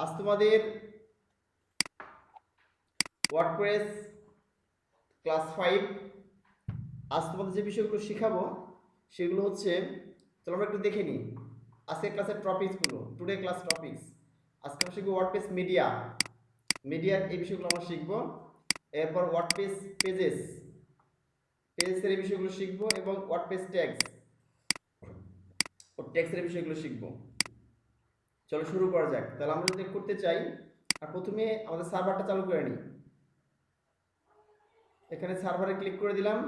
আজ তোমাদের WordPress class 5। আজ তোমাদের যে বিষয়গুলো শেখাবো সেগুলো হচ্ছে, চলো আমরা একটু দেখে নিই আজকের ক্লাসের টপিকসগুলো। টুডে ক্লাস টপিকস, আজকে আমরা শিখবো ওয়ার্ডপ্রেস মিডিয়ার এই বিষয়গুলো আমরা শিখবো। এরপর ওয়ার্ডপ্রেস পেজেসের এই বিষয়গুলো শিখবো, এবং ওয়ার্ডপ্রেস ট্যাক্সের বিষয়গুলো শিখবো। চলো শুরু করা যাক। তাহলে আমরা যদি করতে চাই, আর প্রথমে আমাদের সার্ভারটা চালু করে নিই। এখানে সার্ভারে ক্লিক করে দিলাম।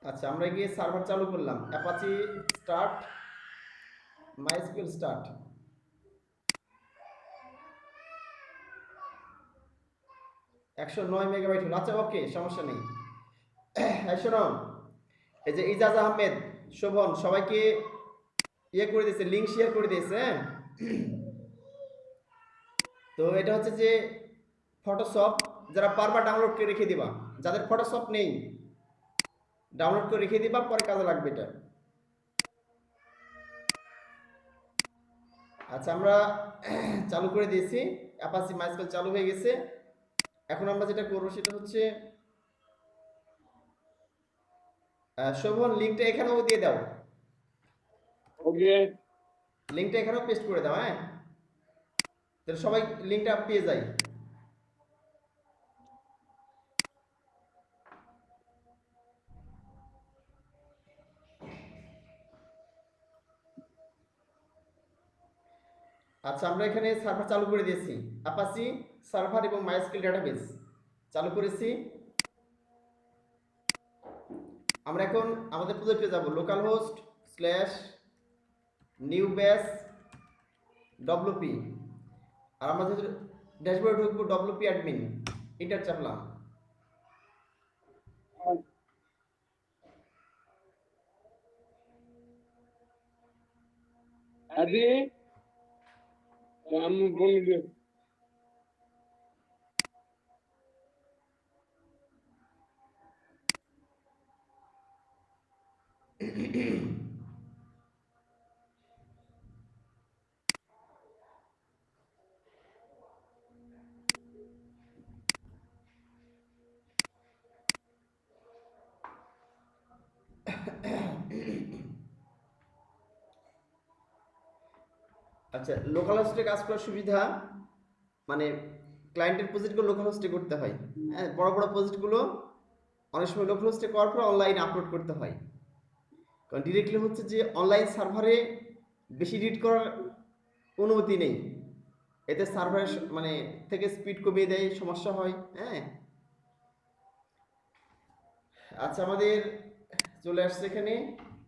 আচ্ছা, আমরা গিয়ে সার্ভার চালু করলাম। Apache start, MySQL start. একশো 9 মেগাবাইট হলো। আচ্ছা, ওকে, সমস্যা নেই। শোনো, এই যে ইজাজ আহমেদ, শোভন, সবাইকে ইয়ে করে দিয়েছে, লিঙ্ক শেয়ার করে দিয়েছে। হ্যাঁ, তো এটা হচ্ছে যে ফটোশপ, যারা পারবা ডাউনলোড করে রেখে দিবা। যাদের ফটোশপ নেই ডাউনলোড করে রেখে দিবা, পরে কাজে লাগবে এটা। আচ্ছা, আমরা চালু করে দিয়েছি। অ্যাপাচি মাইস্কুয়েল চালু হয়ে গেছে। এখন আমরা যেটা করবো সেটা হচ্ছে, শোভন, লিঙ্কটা এখানেও দিয়ে দাও। ওকে, লিঙ্কটা এখানেও পেস্ট করে দাও। হ্যাঁ, তাহলে সবাই লিঙ্কটা পেয়ে যায়। আচ্ছা, আমরা এখানে সার্ভার চালু করে দিয়েছি। অ্যাপাচি সার্ভার এবং মাইস্কুয়েল ডাটাবেস চালু করেছি। আমরা এখন আমাদের প্রজেক্টে যাব, লোকাল হোস্ট স্ল্যাশ নিউ ব্যাস ডব্লিউপি। আর আমরা যেহেতু ড্যাশবোর্ডে ঢুকবো, ডব্লিউপি অ্যাডমিন, এন্টার চাপলাম। আদি আমি বলি আচ্ছা, লোকাল হোস্টে কাজ করার সুবিধা, মানে ক্লায়েন্টের প্রজেক্টগুলো লোকাল হোস্টে করতে হয়। হ্যাঁ, বড় বড় প্রজেক্টগুলো অনেক সময় লোকাল হোস্টে করার পর অনলাইনে আপলোড করতে হয়। কারণ ডিরেক্টলি হচ্ছে যে অনলাইন সার্ভারে বেশি রিড করার অনুমতি নেই। এতে সার্ভারের মানে থেকে স্পিড কমিয়ে দেয়, সমস্যা হয়। হ্যাঁ, আচ্ছা, আমাদের চলে আসছে এখানে।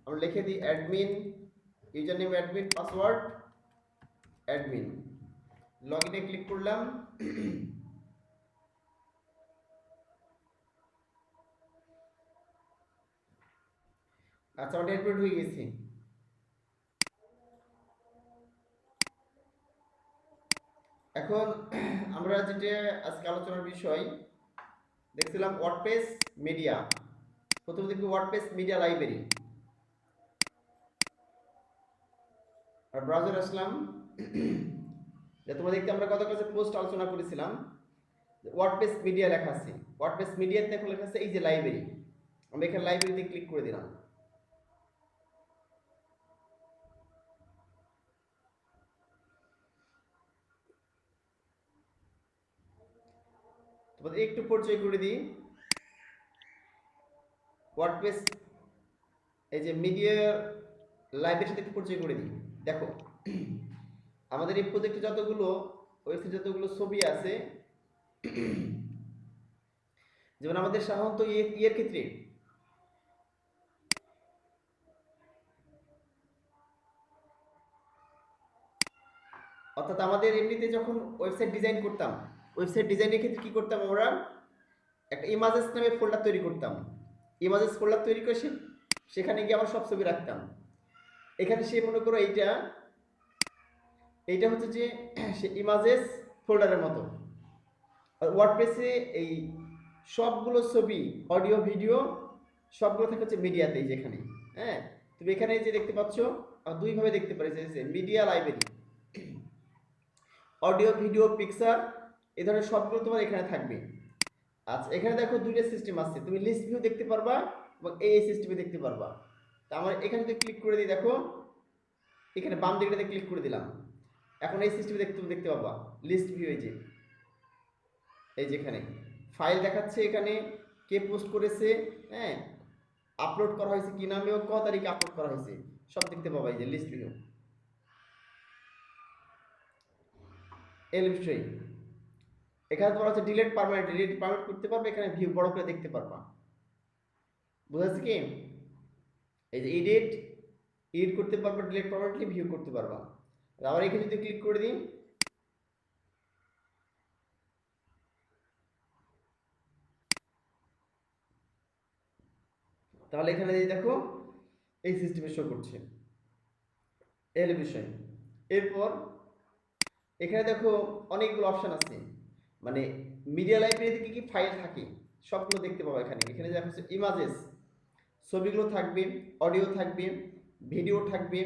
আমরা লিখে দিই admin, user name admin, password admin. Log ইনে ক্লিক করলাম। আচ্ছা, আমরা ড্যাশবোর্ড হয়ে গেছি। এখন আমরা যেটা আজকে আলোচনার বিষয় দেখছিলাম, ওয়ার্ডপ্রেস মিডিয়া। প্রথমে দেখবো ওয়ার্ডপ্রেস মিডিয়া লাইব্রেরি। আর ব্রাউজার আসলাম। যে তোমরা দেখতে, আমরা গত ক্লাসে পোস্ট আলোচনা করেছিলাম, ওয়ার্ডপ্রেস মিডিয়া লেখা আছে। ওয়ার্ডপ্রেস মিডিয়াতে এখন লেখা আছে এই যে লাইব্রেরি। আমরা এখানে লাইব্রেরিতে ক্লিক করে দিলাম। তোমাদের একটু পরিচয় করে দিই। ওয়ার্ডপ্রেস এই যে মিডিয়া লাইব্রেরির সাথে একটু পরিচয় করে দিই। দেখো, আমাদের এই প্রজেক্টে যতগুলো ওয়েবসাইট, যতগুলো ছবি আছে, যেমন আমাদের সাধারণত ইয়ের ক্ষেত্রে অর্থাৎ আমাদের এমনিতে যখন ওয়েবসাইট ডিজাইন করতাম, ওয়েবসাইট ডিজাইনের ক্ষেত্রে কি করতাম, আমরা একটা ইমাজেস নামে ফোল্ডার তৈরি করতাম। ইমাজেস ফোল্ডার তৈরি করে সেখানে গিয়ে আমরা সব ছবি রাখতাম। এখানে সে মনে করো এইটা হচ্ছে যে সে ইমাজেস ফোল্ডারের মতো। ওয়ার্ডপ্রেসে এই সবগুলো ছবি, অডিও, ভিডিও সবগুলো থাকে হচ্ছে মিডিয়াতেই, যেখানে। হ্যাঁ, তুমি এখানে যে দেখতে পাচ্ছ দুইভাবে দেখতে পারি, যে media library, audio, video, picture, এই ধরনের সবগুলো তোমার এখানে থাকবে। আচ্ছা, এখানে দেখো দুইটা সিস্টেম আছে, তুমি লিস্ট ভিউ দেখতে পারবা এবং এই সিস্টেমে দেখতে পারবা। তা আমার এখানে যদি ক্লিক করে দিই, দেখো এখানে বাম দিকটাতে ক্লিক করে দিলাম, এখন এই সিস্টেমে দেখতে পাবা লিস্ট ভিউ। এই যেখানে ফাইল দেখাচ্ছে, এখানে কে পোস্ট করেছে, হ্যাঁ, আপলোড করা হয়েছে কি নামে ও কত তারিখে আপলোড করা হয়েছে, সব দেখতে পাবা এই যে লিস্ট ভিউ। এর বিষয় এখানে তোমার হচ্ছে ডিলিট পারমানেন্ট করতে পারবে, এখানে ভিউ বড় করে দেখতে পারবা। বুঝাচ্ছে কি? এই যে এডিট করতে পারবা, ডিলিট পারমানেন্টলি, ভিউ করতে পারবা। আবার এখানে যদি ক্লিক করে দিই, তাহলে এখানে দেখো এই সিস্টেমে শো করছে। এর বিষয় এরপর এখানে দেখো অনেকগুলো অপশন আছে, মানে মিডিয়া লাইব্রেরিতে কি কি ফাইল থাকে সবগুলো দেখতে পাবো এখানে। এখানে দেখো ইমেজেস, ছবিগুলো থাকবে, অডিও থাকবে, ভিডিও থাকবে,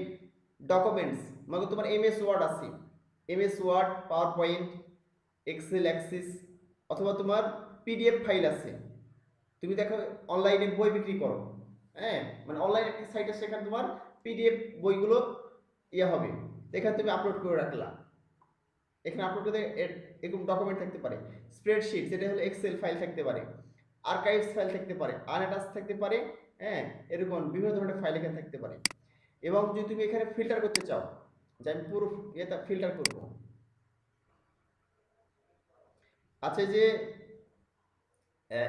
ডকুমেন্টস মানে তোমার এমএস ওয়ার্ড আছে, MS Word, PowerPoint, Excel, Access, অথবা তোমার পিডিএফ ফাইল আছে। তুমি দেখো অনলাইনে বই বিক্রি করো, হ্যাঁ, মানে অনলাইন একটা সাইট আছে, সেখানে তোমার পিডিএফ বইগুলো হবে, এখানে তুমি আপলোড করে রাখলা। এখানে আপলোড করতে এরকম ডকুমেন্ট থাকতে পারে, স্প্রেডশিট যেটা হলো এক্সেল ফাইল থাকতে পারে, আর্কাইভস ফাইল থাকতে পারে, আনঅ্যাটাচ থাকতে পারে, হ্যাঁ, এরকম বিভিন্ন ধরনের ফাইল এখানে থাকতে পারে। এবং যদি তুমি এখানে ফিল্টার করতে চাও, যে আমি পুরো এটা ফিল্টার করব, আচ্ছা, যে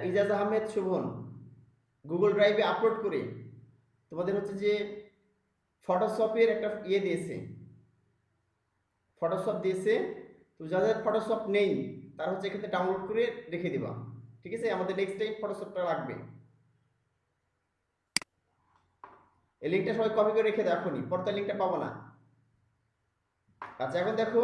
ইজাজ আহমেদ শোভন গুগল ড্রাইভে আপলোড করে তোমাদের হচ্ছে যে ফটোশপের একটা দিয়েছে, ফটোশপ দিয়েছে, তো যাদের ফটোশপ নেই তারা হচ্ছে এখানে ডাউনলোড করে রেখে দিবা, ঠিক আছে? আমাদের নেক্সট টাইম ফটোশপটা লাগবে, এই লিঙ্কটা সবাই কপি করে রেখে দাও, এখনই পরে লিঙ্কটা পাবো না। আচ্ছা, এখন দেখো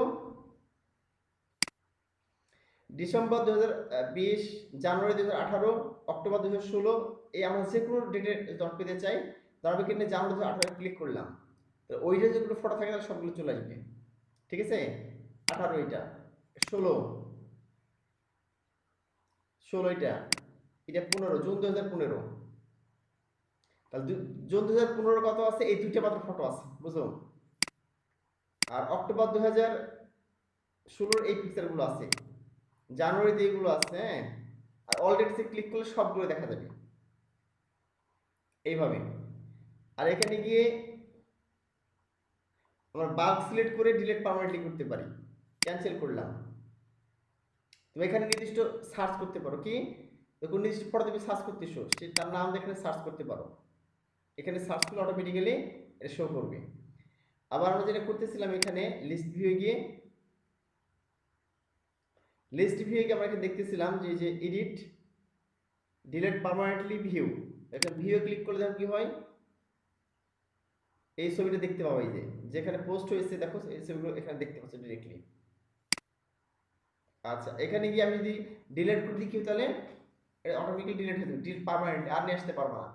ডিসেম্বর 2020, জানুয়ারি 2018, অক্টোবর 2016, এই আমরা যে কোনো ডেটে জব পেতে চাই, তারপরে কিন্তু জানুয়ারি 2018 ক্লিক করলাম, তো ওইটা যেগুলো ফটো থাকে তাহলে সবগুলো চলে আসবে, ঠিক আছে? 18, এটা 16, এটা 15, জুন 2015, তাহলে জুন 2015 কত আছে? এই দুইটা মাত্র ফটো আছে, বুঝো? আর অক্টোবর 2016 এই পিকচারগুলো আছে, জানুয়ারিতে এইগুলো আছে, হ্যাঁ, আর অলরেডি ক্লিক করলে সবগুলো দেখা যাবে এইভাবে। আর এখানে গিয়ে আমরা বাল্ক সিলেক্ট করে ডিলিট পার্মানেন্টলি করতে পারি, ক্যান্সেল করলাম। তুমি এখানে নির্দিষ্ট সার্চ করতে পারো, কি কোন নির্দিষ্ট ফটো তুমি সার্চ করতেছো তার নাম এখানে সার্চ করতে পারো, এখানে সার্চ করলে অটোমেটিক্যালি এটা শো করবে। আবার আমরা যেটা করতেছিলাম, এখানে লিস্ট ভিউ গিয়ে আমরা এখানে দেখতেছিলাম যে এই যে এডিট, ডিলিট পার্মানেন্টলি, ভিউ, এখানে ভিউ ক্লিক করলে দেখো কি হয়, এই ছবিটা দেখতে পাবো, এই যে যেখানে পোস্ট হয়েছে দেখো এই ছবিগুলো এখানে দেখতে পাচ্ছ ডিরেক্টলি। আচ্ছা, এখানে গিয়ে আমি যদি ডিলিট করে দিই, তাহলে এটা অটোমেটিক্যালি ডিলিট হয়ে যাবে, ডিলিট পার্মানেন্ট, আর নিয়ে আসতে পারবো না।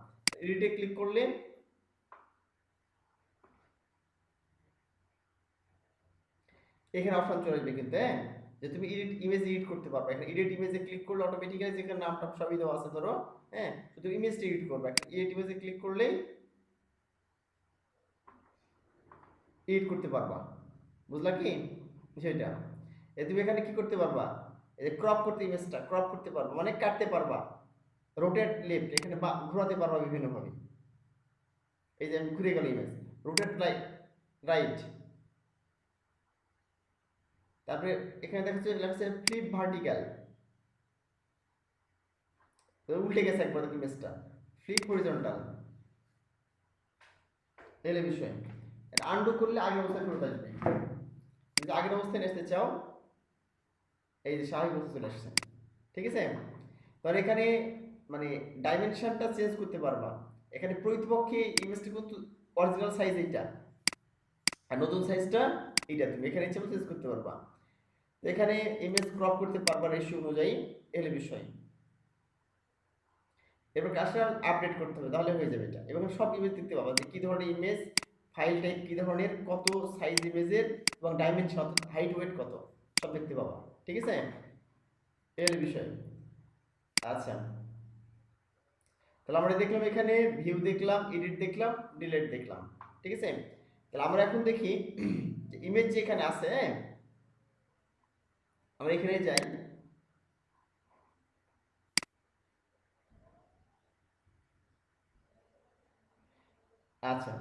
এডিটে ক্লিক করলে এখানে অপশন চলে আসবে কিন্তু, হ্যাঁ, যে তুমি ইমেজ এডিট করতে পারবে। এখানে এডিট ইমেজে ক্লিক করলে অটোমেটিক্যালি যেখানে নামটা সবই দেওয়া আছে, ধরো, হ্যাঁ, শুধু ইমেজটা এডিট করবে, এডিট ইমেজে ক্লিক করলেই এডিট করতে পারবা, বুঝলা কি বিষয়টা? তুমি এখানে কি করতে পারবা, এই যে ক্রপ করতে, ইমেজটা ক্রপ করতে পারবা, মানে কাটতে পারবা, রোটেট লেফট, এখানে ঘোরাতে পারবা বিভিন্নভাবে। এই যে আমি ঘুরে গেল ইমেজ, রোটেট রাইট, তারপরে এখানে দেখাচ্ছে ফ্লিপ ভার্টিক্যাল, উল্টে গেছে একবার ইমেজটা, ফ্লিপ হরিজন্টাল, এলে বিষয়। এটা আনডু করলে আগের অবস্থায় ফেরত আসবে, যদি আগের অবস্থায় আসতে চাও, এই যে স্বাভাবিক অবস্থা চলে আসছে, ঠিক আছে? তাহলে এখানে মানে ডাইমেনশনটা চেঞ্জ করতে পারবা, এখানে প্রকৃতপক্ষে ইমেজটা কিন্তু অরিজিনাল সাইজ এইটা, আর নতুন সাইজটা এইটা, তুমি এখানে ইচ্ছা চেঞ্জ করতে পারবা। এখানে ইমেজ ক্রপ করতে পারবা রেশিও অনুযায়ী, এলে বিষয়। এবার কাজটা আপডেট করতে হবে, তাহলে হয়ে যাবে এটা, এবং সব ইমেজ দেখতে পাবা যে কি ধরনের ইমেজ ফাইল টাইপ কি ধরনের, কত সাইজ ইমেজের এবং ডাইমেনশন হাইট ওয়েট কত সব দেখতে পাবা। ঠিক আছে, এর বিষয়। আচ্ছা, তাহলে আমরা দেখলাম এখানে ভিউ দেখলাম, এডিট দেখলাম, ডিলিট দেখলাম। ঠিক আছে, তাহলে আমরা এখন দেখি যে ইমেজ যে এখানে আছে, হ্যাঁ আমরা এখানে যাই। আচ্ছা,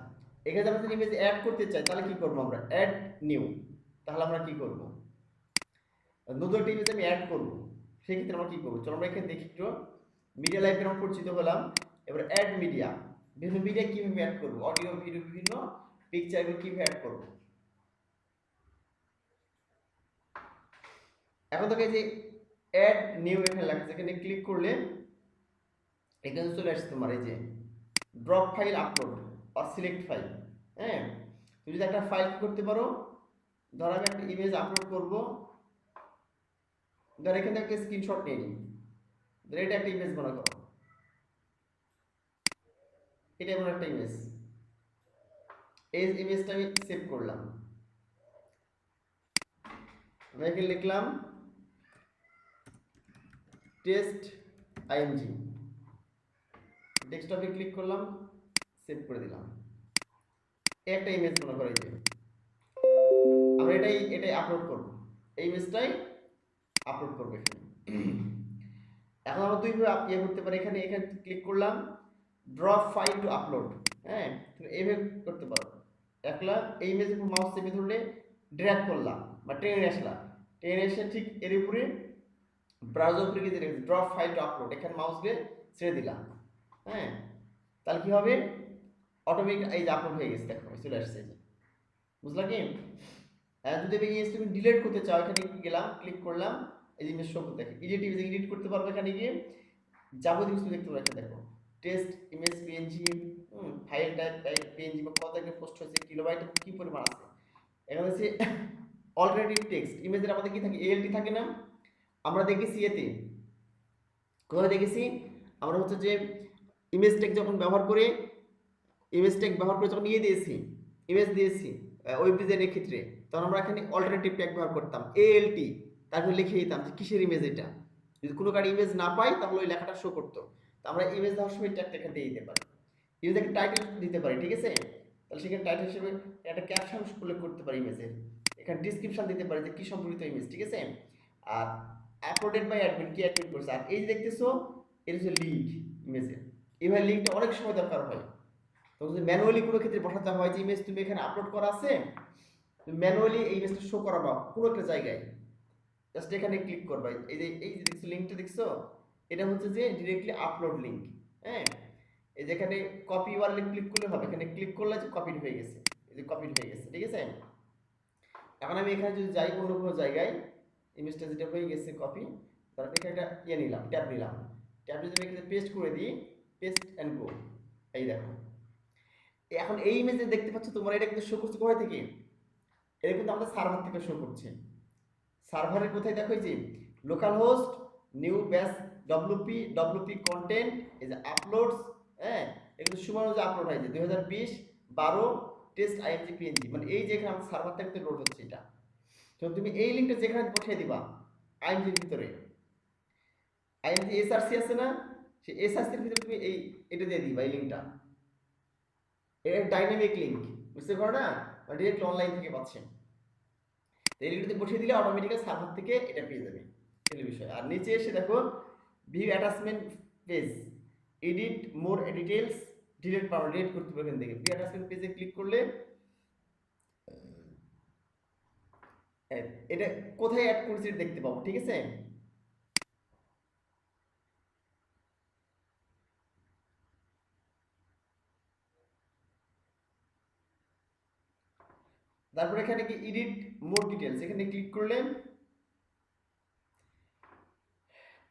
এখানে আমরা যদি ইমেজ অ্যাড করতে চাই তাহলে কি করব, আমরা অ্যাড নিউ। তাহলে আমরা কি করব, নতুন একটা ইমেজ আমি অ্যাড করব, সেই ক্ষেত্রে আমরা কি করব, চলো আমরা এখানে দেখি একটু। মিডিয়া লাইব্রেরি আমরা পরিচিত হলাম, এবার অ্যাড মিডিয়া, বিভিন্ন মিডিয়া কিভাবে অ্যাড করব, অডিও ভিডিও বিভিন্ন পিকচার এগুলো কিভাবে অ্যাড করব। এখন দেখো এই যে অ্যাড নিউ এখানে লেখা আছে, এখানে ক্লিক করলে এখানে চলে আসছে তোমার এই যে ড্রপ ফাইল আপলোড আর সিলেক্ট ফাইল। হ্যাঁ, তুমি যদি একটা ফাইল করতে পারো, ধর আমি একটা ইমেজ আপলোড করব, ধর এখানে একটা স্ক্রিনশট নিয়ে নিই, ধর এটা একটা ইমেজ মনে করো, এটা এমন একটা ইমেজ, এই ইমেজটা আমি সেভ করলাম, আমি এখানে লিখলাম টেস্ট আইএমজি, ডেস্কটপে ক্লিক করলাম, সেভ করে দিলাম। একটা ইমেজ মনে করো, এই যে আমরা এটাই আপলোড করব, এই ইমেজটাই আপলোড করব এখানে। এখন আমরা দুইভাবে ইয়ে করতে পারি, এখানে ক্লিক করলাম ড্রপ ফাইল টু আপলোড। হ্যাঁ, তুমি এইভাবে করতে পারো, একলা এই ইমেজের উপর মাউস চেপে ধরলে ড্র্যাগ করলাম বা টেনে আসলাম, টেনে এসে ঠিক এর উপরে ব্রাউজার উপরে গিয়ে দেখছি ড্রপ ফাইল টু আপলোড, এখানে মাউস দিয়ে ছেড়ে দিলাম। হ্যাঁ, তাহলে কি হবে, অটোমেটিক এই যে আপলোড হয়ে গেছে, দেখো চলে আসছে, বুঝলা কি। যদি আমি ইমেজ তুমি ডিলিট করতে চাও, এখানে গেলাম, ক্লিক করলাম, এই ইমেজ শো করতে, দেখো এডিট ইমেজ এডিট করতে পারবে, এখানে গিয়ে যাবতীয় কিছু দেখতে পারবে, দেখো test image PNG, file type PNG বা কত একটা পোস্ট হয়েছে, কিলোবাইট কি পরিমাণ আছে। এখানে হচ্ছে অল্টারনেটিভ টেক্সট, ইমেজের আমাদের কি থাকে, এএলটি থাকে না, আমরা দেখেছি এতে কোথায় দেখেছি, আমরা হচ্ছে যে ইমেজ ট্যাগ যখন ব্যবহার করে, ইমেজ ট্যাগ ব্যবহার করে যখন দিয়েছি, ইমেজ দিয়েছি ওয়েব ডিজাইনের ক্ষেত্রে, তখন আমরা এখানে অল্টারনেটিভ ট্যাগ ব্যবহার করতাম, এএলটি, তারপরে লিখে দিতাম যে কিসের ইমেজ এটা, যদি কোনো কারো ইমেজ না পাই তাহলে ওই লেখাটা শো করতো। তো আমরা ইমেজ দেওয়ার সময় ট্যাগটা এখানে দিয়ে দিতে পারি, ইমেজের টাইটেল দিতে পারি। ঠিক আছে, তাহলে সেখানে টাইটেল হিসেবে একটা ক্যাপশন উল্লেখ করতে পারি ইমেজের, এখানে ডিসক্রিপশন দিতে পারি যে কি সম্পর্কিত ইমেজ। ঠিক আছে, আর আপলোডেড বাই অ্যাডমিন, কি অ্যাডমিন করছে, আর এই যে দেখতেছো এর হচ্ছে লিঙ্ক ইমেজের, এইভাবে লিঙ্কটা অনেক সময় দরকার হয়। তো যদি ম্যানুয়ালি কোনো ক্ষেত্রে বসাতে হয় যে ইমেজ তুমি এখানে আপলোড করা আছে, তুমি ম্যানুয়ালি এই ইমেজটা শো করাবা কোনো একটা জায়গায়, জাস্ট এখানে ক্লিক করবা, এই যে দেখছো লিঙ্কটা দেখছো, এটা হচ্ছে যে ডিরেক্টলি আপলোড লিঙ্ক। হ্যাঁ, এই যে এখানে কপি ইউআরএল ক্লিক করলে হবে, এখানে ক্লিক করলে যে কপিড হয়ে গেছে, এই যে কপিড হয়ে গেছে। ঠিক আছে, এখন আমি এখানে যদি যাই অন্য কোনো জায়গায়, ইমেজটা যেটা হয়ে গেছে কপি, তারপর এখানে একটা ইয়ে নিলাম, ট্যাব নিলাম, ট্যাব যদি আমি এখানে পেস্ট করে দিই, পেস্ট অ্যান্ড গো, এই দেখো এখন এই ইমেজে দেখতে পাচ্ছ তোমরা, এটা কিন্তু শো করছে কোথা থেকে, এটা কিন্তু আমাদের সার্ভার থেকে শো করছে। সার্ভারের কোথায় দেখো, এই যে লোকাল হোস্ট নিউ ব্যাস ডব্লুপি কন্টেন্ট, এই যে আপলোডস, হ্যাঁ এগুলো সময় অনুযায়ী আপলোড হয়েছে 2020-12 টেস্ট আইএমজি পিএনজি, মানে এই যে এখানে আমাদের সার্ভার থেকে লোড হচ্ছে এটা। তো তুমি এই লিঙ্কটা যেখানে পাঠিয়ে দিবা আইএমজির ভিতরে, আইএমজি এসআরসি আছে না, সেই এসআরসির ভিতরে তুমি এটা দিয়ে দিবা, এই লিঙ্কটা, এটা ডাইনামিক লিঙ্ক, বুঝতে পারো না, ডিরেক্ট অনলাইন থেকে পাচ্ছেন। এই লিঙ্কটাতে বসিয়ে দিলে অটোমেটিক্যালি সার্ভার থেকে এটা পেয়ে যাবে, এই বিষয়। আর নিচে এসে দেখো view attachment page, edit more details, delete পাওয়া, ডিলিট করতে পারবেন দেখে ভিউ অ্যাটাচমেন্ট পেজে ক্লিক করলে এটা কোথায় অ্যাড করেছি দেখতে পাবো। ঠিক আছে, তারপরে এখানে কি এডিট মোর ডিটেলস, এখানে ক্লিক করলে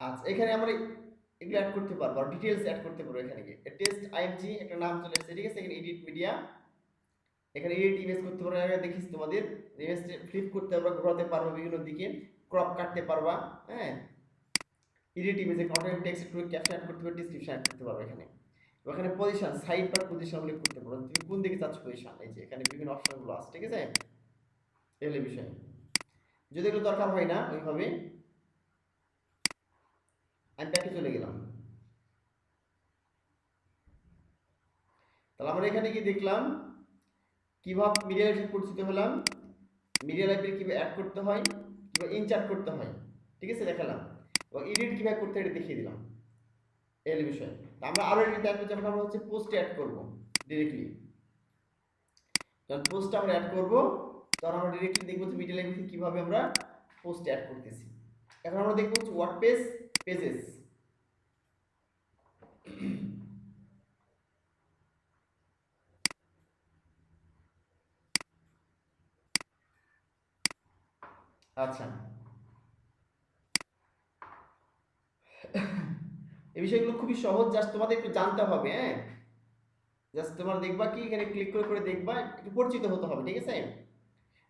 আচ্ছা এখানে আমরা এগুলো অ্যাড করতে পারবো, আর ডিটেলস অ্যাড করতে পারবো। এখানে কি টেস্ট আইএমজি একটা নাম চলে আসছে। ঠিক আছে, এখানে এডিট মিডিয়া, এখানে এডিট ইমেজ করতে পারবো, আগে দেখিস তোমাদের ইমেজ ফ্লিপ করতে পারবা, ঘোরাতে পারবা বিভিন্ন দিকে, ক্রপ কাটতে পারবা। হ্যাঁ, এডিট ইমেজে কন্টেন্ট টেক্সট একটু ক্যাপশন অ্যাড করতে পারবে, ডেসক্রিপশন অ্যাড করতে পারবে এখানে। ওখানে পজিশন, সাইড বা পজিশন উল্লেখ করতে পারো, তুমি কোন দিকে চাচ্ছ পজিশন। এই যে এখানে বিভিন্ন অপশনগুলো আছে, ঠিক আছে, এগুলো বিষয়। যদি এগুলো দরকার হয় না ওইভাবে, আমি ব্যাকে চলে গেলাম। তাহলে আমরা এখানে কি দেখলাম, কিভাবে মিডিয়া লাইব্রেরি পরিচিত হলাম, মিডিয়া লাইব্রেরি কিভাবে অ্যাড করতে হয়, কিভাবে ইনচার্ট করতে হয়, ঠিক আছে, দেখালাম, এবং এডিট কিভাবে করতে হয় এটা দেখিয়ে দিলাম, এই বিষয়। আমরা আরো এডিট দেখবো, যখন আমরা হচ্ছে পোস্ট অ্যাড করব ডিরেক্টলি, যখন পোস্ট আমরা অ্যাড করব তখন আমরা ডিরেক্টলি দেখবো যে মিডিয়া লাইব্রেরি কিভাবে আমরা পোস্ট অ্যাড করতেছি। এখন আমরা দেখবো হচ্ছে ওয়ার্ডপ্রেস পেজেস। আচ্ছা, এই বিষয়গুলো খুবই সহজ, জাস্ট তোমাদের একটু জানতে হবে। হ্যাঁ, জাস্ট তোমরা দেখবা কি এখানে ক্লিক করে করে দেখবা, একটু পরিচিত হতে হবে, ঠিক আছে।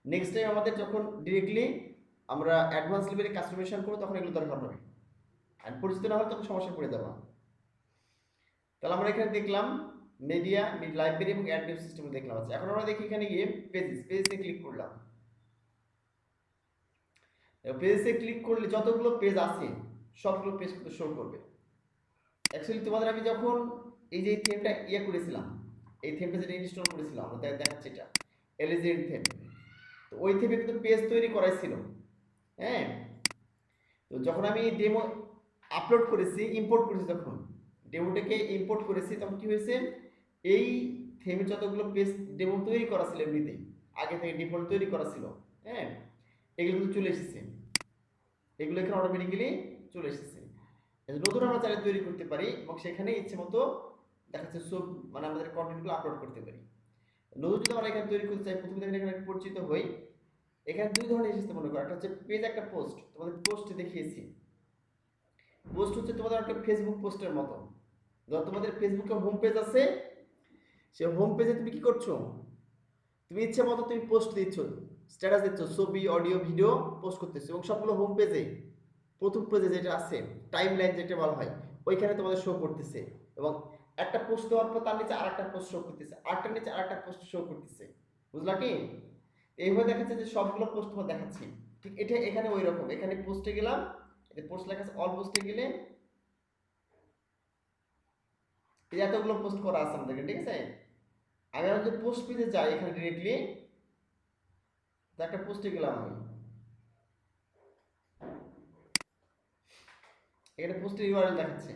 নেক্সট টাইম আমাদের যখন ডিরেক্টলি আমরা অ্যাডভান্স লেভেলে কাস্টমাইজেশন করব তখন এগুলো দরকার হবে, আর পরিচিত না হলে তখন সমস্যা পড়ে যাবা। তাহলে আমরা এখানে দেখলাম মিডিয়া, লাইব্রেরি এবং অ্যাড সিস্টেম দেখলাম। আচ্ছা, এখন আমরা দেখি এখানে গিয়ে পেজে ক্লিক করলাম। পেজে ক্লিক করলে যতগুলো পেজ আছে সবগুলো পেজ কিন্তু শো করবে। অ্যাকচুয়ালি তোমাদের আমি যখন এই যে থিমটা করেছিলাম, এই থিমটা যেটা ইনস্টল করেছিলাম, আমরা দেখাচ্ছি এটা এলিজেন্ট থিম। তো ওই থিমে কিন্তু পেজ তৈরি করাই ছিল। হ্যাঁ, তো যখন আমি ডেমো আপলোড করেছি, ইম্পোর্ট করেছি, যখন ডেমোটাকে ইম্পোর্ট করেছি তখন কি হয়েছে, এই থিমে যতগুলো পেজ ডেমো তৈরি করা ছিল এমনিতেই আগে থেকে ডিফল্ট তৈরি করা ছিল, হ্যাঁ, এগুলো কিন্তু চলে এসেছে, এগুলো এখানে অটোমেটিক্যালি চলে এসেছে। নতুন আমরা চাইলে তৈরি করতে পারি এবং সেখানে ইচ্ছে মতো দেখাচ্ছে সব, মানে আমাদের কন্টেন্টগুলো আপলোড করতে পারি। নতুন যদি আমরা এখানে তৈরি করতে চাই, প্রথমে এখানে পরিচিত হই। এখানে দুই ধরনের এসেছে মনে করো, একটা হচ্ছে পেজ, একটা পোস্ট। তোমাদের পোস্ট দেখিয়েছি, পোস্ট হচ্ছে তোমাদের একটা ফেসবুক পোস্টের মতো। ধর তোমাদের ফেসবুকে হোম পেজ আছে, সে হোম পেজে তুমি কি করছো, তুমি ইচ্ছে মতো তুমি পোস্ট দিচ্ছ, স্ট্যাটাস দিচ্ছ, ছবি, অডিও, ভিডিও পোস্ট করতেছো, এবং সবগুলো হোম পেজে প্রথম পেজে যেটা আছে টাইম লাইন যেটা বলা হয় ওইখানে তোমাদের শো করতেছে, এবং একটা পোস্ট দেওয়ার পর তার নিচে আরেকটা পোস্ট শো করতেছে, আরেকটার নিচে আরেকটা পোস্ট শো করতেছে, বুঝলা কি। এইভাবে দেখাচ্ছে যে সবগুলো পোস্ট তোমার দেখাচ্ছি। ঠিক এটা এখানে ওই রকম, এখানে পোস্টে গেলাম, এই পোস্ট লেখা আছে, অল পোস্টে গেলে এই এতগুলো পোস্ট করা আছে আমাদের, ঠিক আছে। আমি যদি পোস্ট পেজে যাই এখানে ডিরেক্টলি, তো একটা পোস্টে গেলাম আমি, এখানে পোস্টের ইউআরএল দেখাচ্ছে,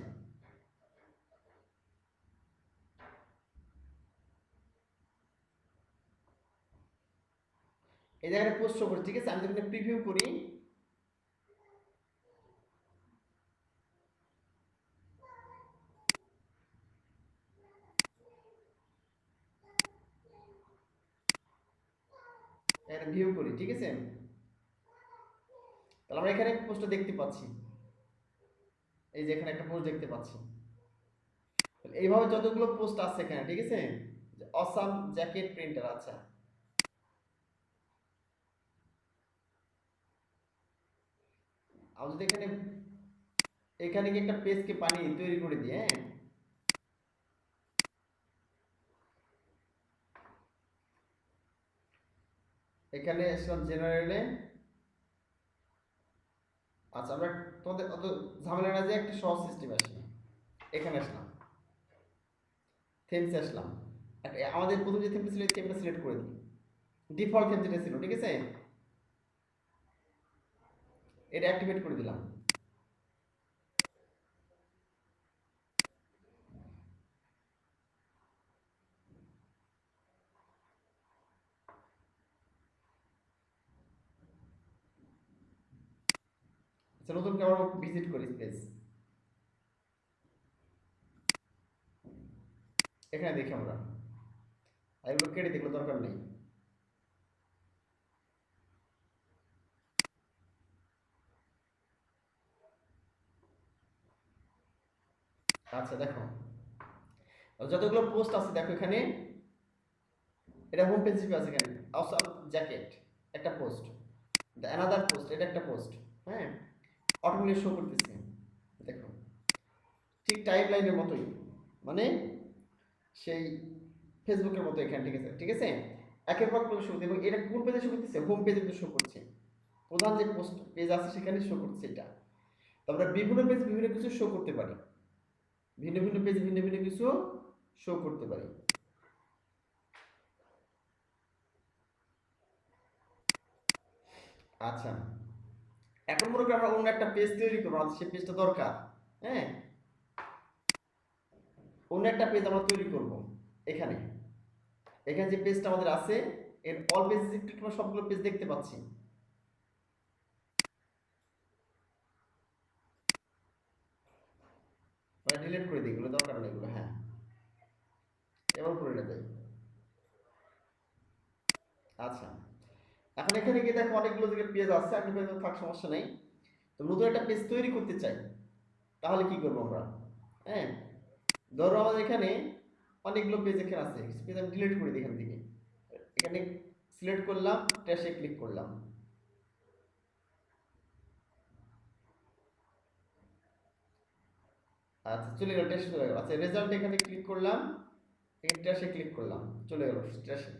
এই জায়গায় পোস্ট শো করছে, ঠিক আছে। আমি যদি প্রিভিউ করি, এখানে ভিউ করি, ঠিক আছে, তাহলে আমরা এখানে পোস্টটা দেখতে পাচ্ছি, এই যে এখানে একটা পোস্ট দেখতে পাচ্ছি। এইভাবে যতগুলো পোস্ট আছে এখানে, ঠিক আছে, অসাম জ্যাকেট প্রিন্টার। আচ্ছা, আমি যদি এখানে এখানে কি একটা পেজকে বানিয়ে তৈরি করে দিই, হ্যাঁ, এখানে আসলাম জেনারেলে। আচ্ছা, আমরা তোমাদের অত ঝামেলা না, যে একটা সহজ সিস্টেম আসি, এখানে আসলাম, থেমসে আসলাম, আমাদের প্রথম যে থেমটা ছিল এই থেমটা সিলেক্ট করে দিই, ডিফল্ট থেম যেটা ছিল, ঠিক আছে, এটা অ্যাক্টিভেট করে দিলাম। আচ্ছা, নতুন করে আবার ভিজিট করি প্লেস, এখানে দেখি আমরা, আর এগুলো কেটে দেখলো দরকার নেই। আচ্ছা, দেখো যতগুলো পোস্ট আছে দেখো এখানে, এটা হোম পেজ হিসেবে আছে, এখানে অসাম জ্যাকেট একটা পোস্ট, অ্যানাদার পোস্ট, এটা একটা পোস্ট, হ্যাঁ, অটোমেটিক শো করতেছে, দেখো ঠিক টাইম লাইনের মতোই, মানে সেই ফেসবুকের মতো এখানে, ঠিক আছে, ঠিক আছে। একের পর শো করতে, এবং এটা কোন পেজে শো করতেছে? হোম পেজে তো শো করছে, প্রধান যে পোস্ট পেজ আছে সেখানে শো করছে এটা। তো আমরা বিভিন্ন পেজ বিভিন্ন কিছু শো করতে পারি, ভিন্ন ভিন্ন পেজ ভিন্ন ভিন্ন কিছু শো করতে পারি। আচ্ছা, এখন মনে করি আমরা অন্য একটা পেজ তৈরি করবো, আমাদের সেই পেজটা দরকার। হ্যাঁ, অন্য একটা পেজ আমরা তৈরি করব। এখানে এখানে যে পেজটা আমাদের আছে, এর অল পেজ ক্লিক করে সবগুলো পেজ দেখতে পাচ্ছি। মানে ডিলিট করে দিই, এগুলো দরকার নেই এগুলো। হ্যাঁ, এবার করে না যাই। আচ্ছা, এখন এখানে গিয়ে দেখো অনেকগুলো দিকে পেজ আছে, একটা পেজ থাক সমস্যা নেই। তো নতুন একটা পেজ তৈরি করতে চাই, তাহলে কি করবো আমরা? হ্যাঁ, ধরো আমাদের এখানে অনেকগুলো পেজ এখানে আছে, কিছু পেজ আমি ডিলিট করে দিই এখান থেকে। এখানে সিলেক্ট করলাম, ট্যাশে ক্লিক করলাম। আচ্ছা, চলে গেল, ট্যাশে চলে গেল। আচ্ছা, রেজাল্ট এখানে ক্লিক করলাম, এখানে ট্যাশে ক্লিক করলাম, চলে গেল ট্যাশে।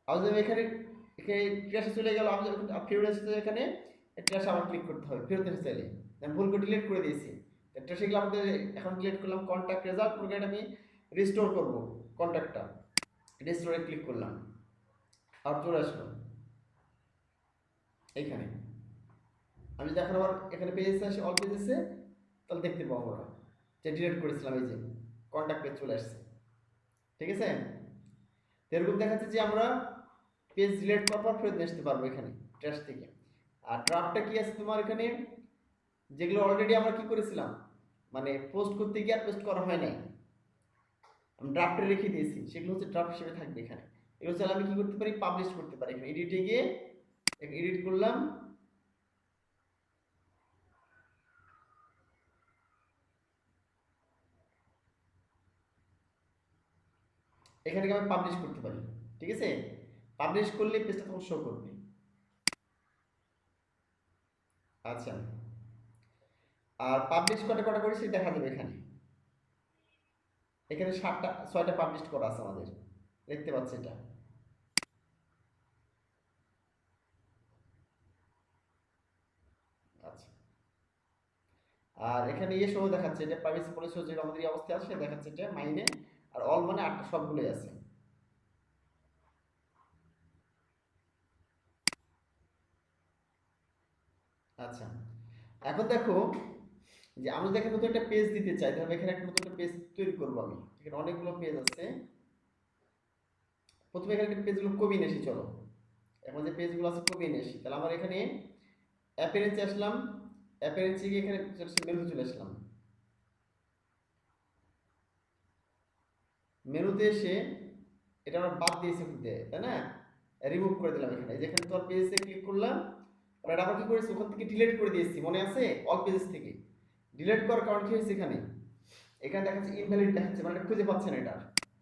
আমি এখানে এখানে ট্র্যাশে চলে গেল, আমি যখন ফেরত এসেছে এখানে ট্র্যাশে আবার ক্লিক করতে হবে ফেরত এসে চাইলে। আমি ভুল করে ডিলিট করে দিয়েছি, ট্র্যাশে গেলে আমাদের এখন ডিলিট করলাম কন্ট্যাক্ট রেজাল্ট, ওখানে আমি রিস্টোর করব কন্ট্যাক্টটা, রিস্টোরে ক্লিক করলাম, আর চলে আসলো এইখানে। আমি যদি এখন আবার এখানে পেজে আসে, অল পেজেসে, তাহলে দেখতে পাবো আমরা যে ডিলিট করেছিলাম, এই যে কন্ট্যাক্ট পেজ চলে আসছে, ঠিক আছে। তো এরকম দেখাচ্ছে যে আমরা পেজ ডিলিট করার পর ফেরত নিয়ে আসতে পারবো এখানে ট্র্যাশ থেকে। আর ড্রাফটটা কি আছে তোমার এখানে, যেগুলো অলরেডি আমরা কি করেছিলাম, মানে পোস্ট করতে গিয়ে আর পোস্ট করা হয় নাই, আমি ড্রাফটে রেখে দিয়েছি, সেগুলো হচ্ছে ড্রাফট হিসেবে থাকবে এখানে। এগুলো চাইলে আমি কি করতে পারি, পাবলিশ করতে পারি। এখানে এডিটে গিয়ে এডিট করলাম, এখানে আমি পাবলিশ করতে পারি, ঠিক আছে। পাবলিশ করলে পেজটা তখন শো করবে। আচ্ছা, আর পাবলিশ কটা কটা করেছি দেখা যাবে এখানে। এখানে 6টা পাবলিশ করা আছে আমাদের, দেখতে পাচ্ছি এটা। আচ্ছা, আর এখানে ইয়ে সহ দেখাচ্ছে, এটা প্রাইভেসি পলিসি যে আমাদের এই অবস্থায় আছে দেখাচ্ছে, এটা মাইনে আর অল মানে 8টা সবগুলোই আছে। আচ্ছা, এখন দেখো যে আমরা যদি এখানে নতুন একটা পেজ দিতে চাই, তাহলে এখানে একটা নতুন একটা পেজ তৈরি করবো আমি। এখানে অনেকগুলো পেজ আছে, প্রথমে এখানে পেজগুলো কমিয়ে নিয়ে আসি, চলো এখন যে পেজগুলো আছে কমিয়ে নিয়ে আসি। তাহলে আমার এখানে অ্যাপিয়ারেন্সে আসলাম, অ্যাপিয়ারেন্সে গিয়ে এখানে মেনুতে চলে আসলাম, মেনুতে এসে এটা আমরা বাদ দিয়েছি খুঁজতে, তাই না, রিমুভ করে দিলাম এখানে। যেখানে তোমার পেজে ক্লিক করলাম, আর এটা আবার কি করেছি, ওখান থেকে ডিলিট করে দিয়েছি, মনে আছে, অল পেজেস থেকে ডিলিট করার কারণ কি হয়েছে, এখানে এখানে দেখাচ্ছে ইনভ্যালিড দেখাচ্ছে, মানে এটা খুঁজে পাচ্ছে না এটা,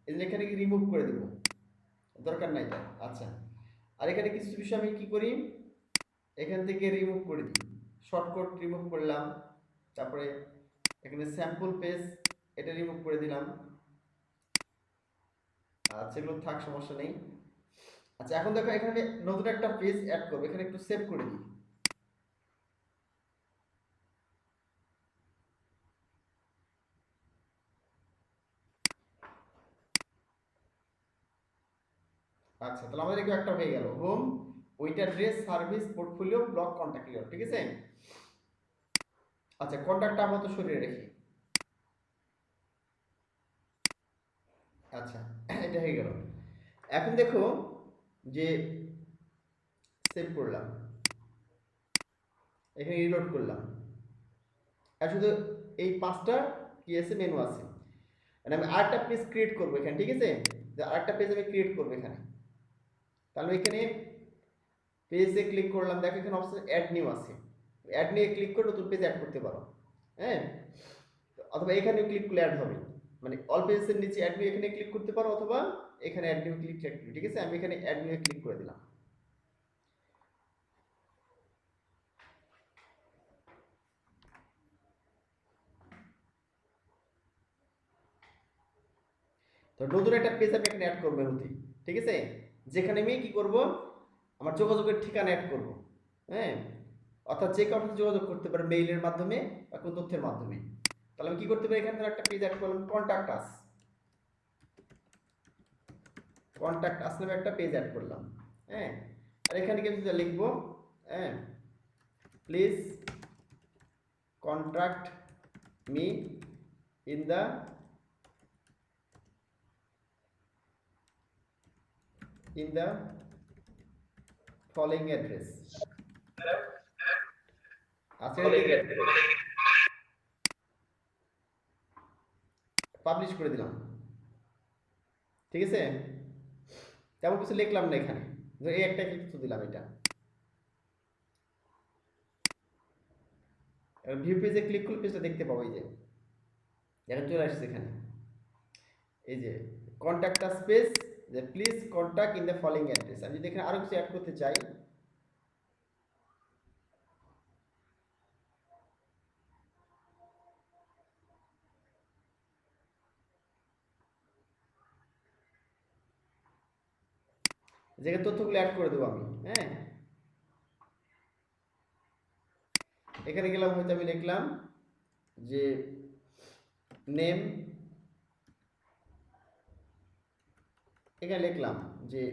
এই জন্য এখানে রিমুভ করে দেবো, দরকার নাই তার। আচ্ছা, আর এখানে কিছু বিষয় আমি কি করি, এখান থেকে রিমুভ করে দিই, শর্টকাট রিমুভ করলাম, তারপরে এখানে স্যাম্পল পেজ এটা রিমুভ করে দিলাম। আচ্ছা, এগুলো থাক, সমস্যা নেই। আচ্ছা, এখন দেখো এখানে নতুন একটা পেজ অ্যাড করবো, এখানে একটু সেভ করে দিই। আচ্ছা, তাহলে আমাদের এখানে একটা হয়ে গেল, হোম, ওইটার dress, service, portfolio, block, contact, ঠিক আছে। আচ্ছা, কন্ট্যাক্টটা আপাতত সরিয়ে রেখে, আচ্ছা এটা হয়ে গেল। এখন দেখো যে সেভ করলাম, এখানে রিলোড করলাম, আর শুধু এই 5টা কি আছে, মেনু আছে। মানে আমি আরেকটা পেজ ক্রিয়েট করবো এখানে, ঠিক আছে, যে আরেকটা পেজ আমি ক্রিয়েট করবো এখানে। তাহলে এখানে পেজে ক্লিক করলাম, দেখো এখানে অপশন অ্যাড নিউ আছে, অ্যাড নিয়ে ক্লিক করে নতুন পেজ অ্যাড করতে পারো। হ্যাঁ, অথবা এখানে ক্লিক করলে অ্যাড হবে, মানে অল পেজের নিচে অ্যাড নিউ এখানে ক্লিক করতে পারো, অথবা এখানে অ্যাড নিউ ক্লিক, ঠিক আছে। আমি এখানে অ্যাড নিউ ক্লিক করে দিলাম। তো নতুন একটা পেজ আমি এখানে অ্যাড করবো মেনুতে, ঠিক আছে, যেখানে আমি কি করব, আমার যোগাযোগের ঠিকানা অ্যাড করব, হ্যাঁ, অর্থাৎ যে কারোর সাথে যোগাযোগ করতে পারে মেইলের মাধ্যমে বা কোনো তথ্যের মাধ্যমে। তাহলে আমি কি করতে পারি, এখানে ধর একটা পেজ অ্যাড করলাম, কন্ট্যাক্ট আস নামে একটা পেজ অ্যাড করলাম, হ্যাঁ, আর এখানে কিন্তু লিখবো, হ্যাঁ, please contact me in the following address. আচ্ছা, পাবলিশ করে দিলাম, ঠিক আছে, তেমন কিছু লিখলাম না এখানে, এই একটা কিছু দিলাম, এটা ভিউ পেজে ক্লিক করলে পেজটা দেখতে পাবো, এই যে এখন চলে আসছে এখানে, এই যে কন্ট্যাক্ট আস পেজ, যে please contact in the following address. আমি যদি এখানে আরো কিছু অ্যাড করতে চাই, যেখানে তথ্যগুলো অ্যাড করে দেবো আমি, হ্যাঁ, এখানে গেলাম, হয়তো আমি লিখলাম যে নেম, এখানে লিখলাম যে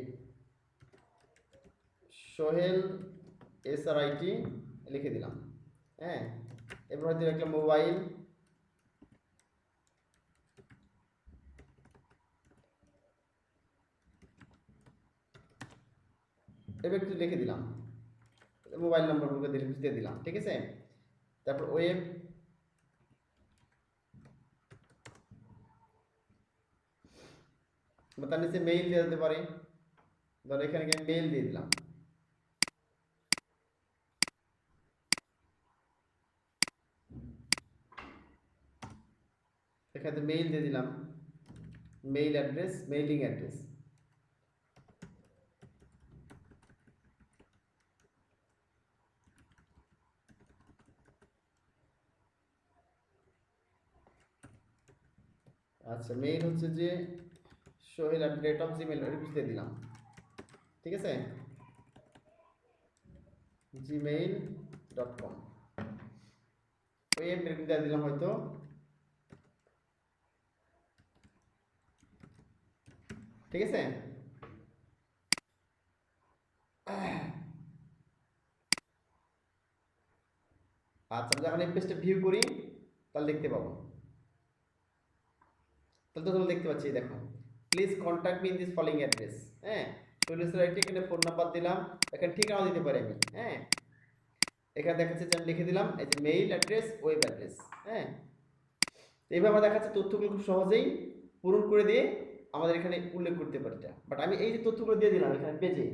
সোহেল SRIT লিখে দিলাম, হ্যাঁ, এরপর হয়তো লিখলাম মোবাইল, এবার একটু লিখে দিলাম, মোবাইল নাম্বারগুলো দিয়ে দিলাম, ঠিক আছে, তারপর ওয়েব, বা তার নিচে মেইল দিয়ে দিতে পারি, ধর এখানে গিয়ে মেইল দিয়ে দিলাম, এখানে মেইল দিয়ে দিলাম, মেইল অ্যাড্রেস, মেইলিং অ্যাড্রেস, আচ্ছা, মেইল হচ্ছে যে sohel@gmail দিয়ে দিলাম, ঠিক আছে, gmail.com, ওয়েব দিয়ে দিলাম হয়তো, ঠিক আছে। আচ্ছা, যখন এই পেজটা ভিউ করি তাহলে দেখতে পাবো, তাহলে তো তোমরা দেখতে পাচ্ছি, দেখো please contact me in this following address, হ্যাঁ, এখানে ফোন নাম্বার দিলাম, এখানে ঠিকানা দিতে পারি আমি, হ্যাঁ, এখানে দেখাচ্ছে যে আমি লিখে দিলাম এই যে মেইল অ্যাড্রেস, ওয়েব অ্যাড্রেস, হ্যাঁ, এইভাবে আমরা দেখাচ্ছে তথ্যগুলো খুব সহজেই পূরণ করে দিয়ে আমাদের এখানে উল্লেখ করতে পারি, বাট আমি এই যে তথ্যগুলো দিয়ে দিলাম এখানে পেজে,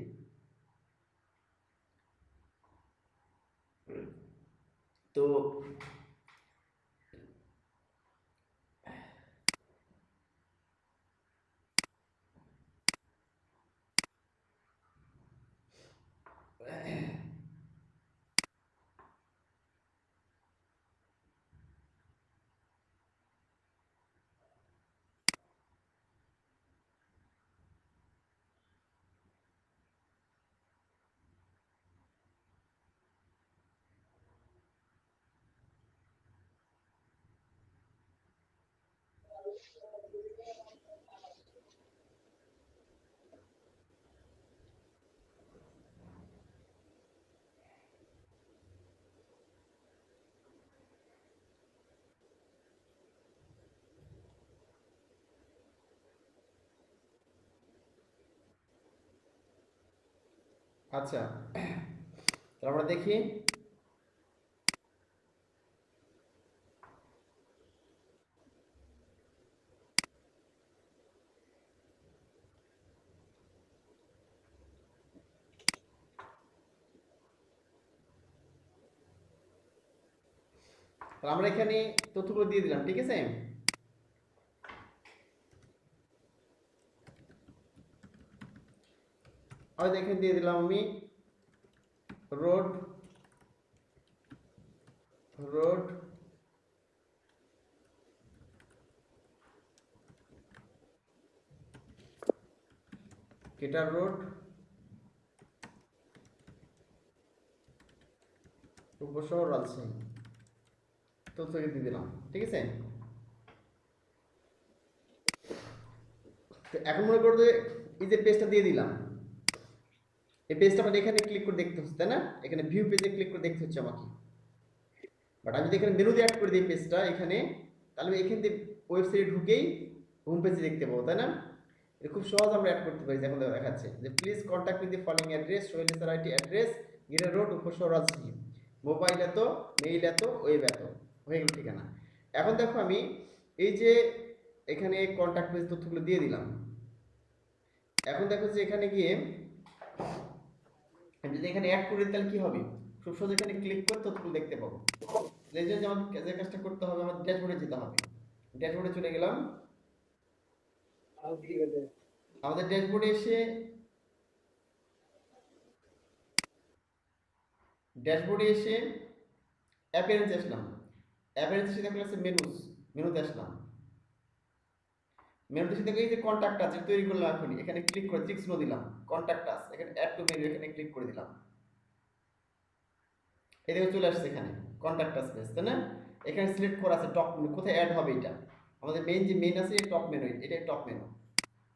তো আচ্ছা, তাহলে আমরা দেখি, তাহলে আমরা এখানে তথ্যগুলো দিয়ে দিলাম, ঠিক আছে, হয়তো এখানে দিয়ে দিলাম আমি রোড, রোড কেটার রোড, উপশহর, রাজশাহী, তথ্য দিয়ে দিলাম। ঠিক আছে, তো এখন মনে করো যে এই যে পেজটা দিয়ে দিলাম, এই পেজটা আমাদের এখানে ক্লিক করে দেখতে হচ্ছে, তাই না? এখানে ভিউ পেজে ক্লিক করে দেখতে হচ্ছে আমাকে। বাট আমি যদি এখানে মেনুতে অ্যাড করে দিই পেজটা এখানে, তাহলে আমি এখান থেকে ওয়েবসাইটে ঢুকেই হোম পেজে দেখতে পাবো, তাই না? এটা খুব সহজ আমরা অ্যাড করতে পারি। এখন দেখাচ্ছে যে please contact with the following address, Sohel sir IT address, গিরা রোড, উপশহর, রাজশাহী, মোবাইল এত, মেইল এত, ওয়েব এত, হয়ে গেল ঠিকানা। এখন দেখো আমি এই যে এখানে কন্ট্যাক্ট পেজ তথ্যগুলো দিয়ে দিলাম। এখন দেখো যে এখানে গিয়ে আমি যদি এখানে অ্যাড করে দিই তাহলে কি হবে? খুব সহজ এখানে ক্লিক করে তথ্যগুলো দেখতে পাবো। এই জন্য আমাদের যে কাজটা করতে হবে, আমাদের ড্যাশবোর্ডে যেতে হবে। ড্যাশবোর্ডে চলে গেলাম। আমাদের ড্যাশবোর্ডে এসে অ্যাপিয়ারেন্স আসলাম। অ্যাপিয়ারেন্স এসে দেখলাম আছে মেনুস, মেনুতে আসলাম। মেনুতে এসে দেখো এই যে কন্ট্যাক্ট আছে তৈরি করলাম, এখনই এখানে ক্লিক করে তীক্ষ্ণ দিলাম, কন্ট্যাক্ট আছে এখানে অ্যাড টু মেনু, এখানে ক্লিক করে দিলাম। এই দেখো চলে আসছে এখানে কন্ট্যাক্ট আস পেজ, তাই না? এখানে সিলেক্ট করা আছে টপ মেনু, কোথায় অ্যাড হবে এটা আমাদের মেইন যে মেইন আছে টপ মেনু, এটাই টপ মেনু।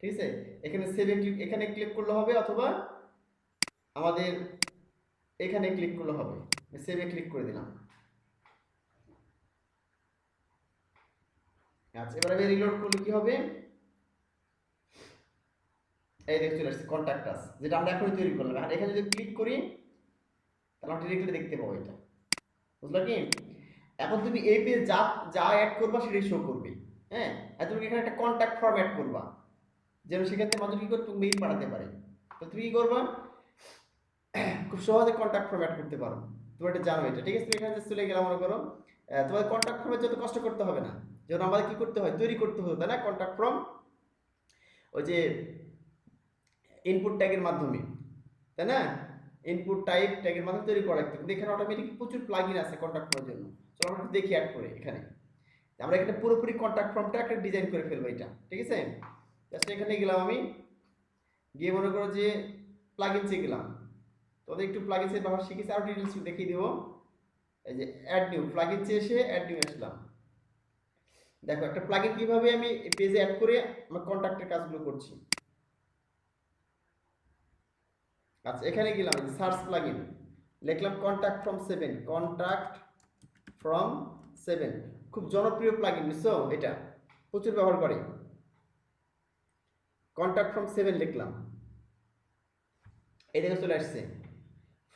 ঠিক আছে, এখানে সেভে ক্লিক, এখানে ক্লিক করলে হবে, অথবা আমাদের এখানে ক্লিক করলে হবে। সেভে ক্লিক করে দিলাম। আচ্ছা, এবার আমি রিলোড করলে কি হবে? এই দেখতে চলে আসছে কন্ট্যাক্ট আস, যেটা আমরা এখনই তৈরি করলাম। আর এখানে যদি ক্লিক করি তাহলে আমরা ডিরেক্টলি দেখতে পাবো এটা। বুঝলা কি? এখন তুমি এই পেজ যা যা অ্যাড করবা সেটাই শো করবে। হ্যাঁ, আর তুমি এখানে একটা কন্ট্যাক্ট ফর্ম অ্যাড করবা, যেন সেক্ষেত্রে মানুষ কি করে তুমি মেইল পাঠাতে পারে। তো তুমি কি করবা? খুব সহজে কন্ট্যাক্ট ফর্ম অ্যাড করতে পারো। তুমি এটা জানো এটা। ঠিক আছে, তুমি এখানে চলে গেলাম, মনে করো তোমার কন্ট্যাক্ট ফর্মের যত কষ্ট করতে হবে না, যেমন আমাদের কি করতে হয়, তৈরি করতে হতো, তাই না? কন্ট্যাক্ট ফর্ম ওই যে ইনপুট ট্যাগের মাধ্যমে, তাই না? ইনপুট টাইপ ট্যাগের মাধ্যমে তৈরি করা লাগতো, কিন্তু এখানে অটোমেটিক প্রচুর প্লাগইন আছে কন্ট্যাক্ট ফর্মের জন্য। চলো আমরা একটু দেখি অ্যাড করে এখানে। আমরা এখানে পুরোপুরি কন্ট্যাক্ট ফর্মটা একটা ডিজাইন করে ফেলবো এটা। ঠিক আছে, জাস্ট এখানে গেলাম আমি, গিয়ে মনে করো যে প্লাগইনসে গেলাম। তোদের একটু প্লাগইনসের ব্যবহার শিখেছি, আরো ডিটেইলস দেখিয়ে দিব। এই যে অ্যাড নিউ, প্লাগইনসে এসে অ্যাড নিউ আসলাম। দেখো একটা প্লাগইন কিভাবে আমি পেজে অ্যাড করে আমার কন্ট্যাক্টের কাজগুলো করছি। আচ্ছা, এখানে গেলাম সার্চ প্লাগইন, লিখলাম কন্ট্যাক্ট ফ্রম 7, কন্ট্যাক্ট ফ্রম 7, খুব জনপ্রিয় প্লাগইন, বুঝছো? এটা প্রচুর ব্যবহার করে। কন্ট্যাক্ট ফ্রম 7 লিখলাম, এই দেখে চলে আসছে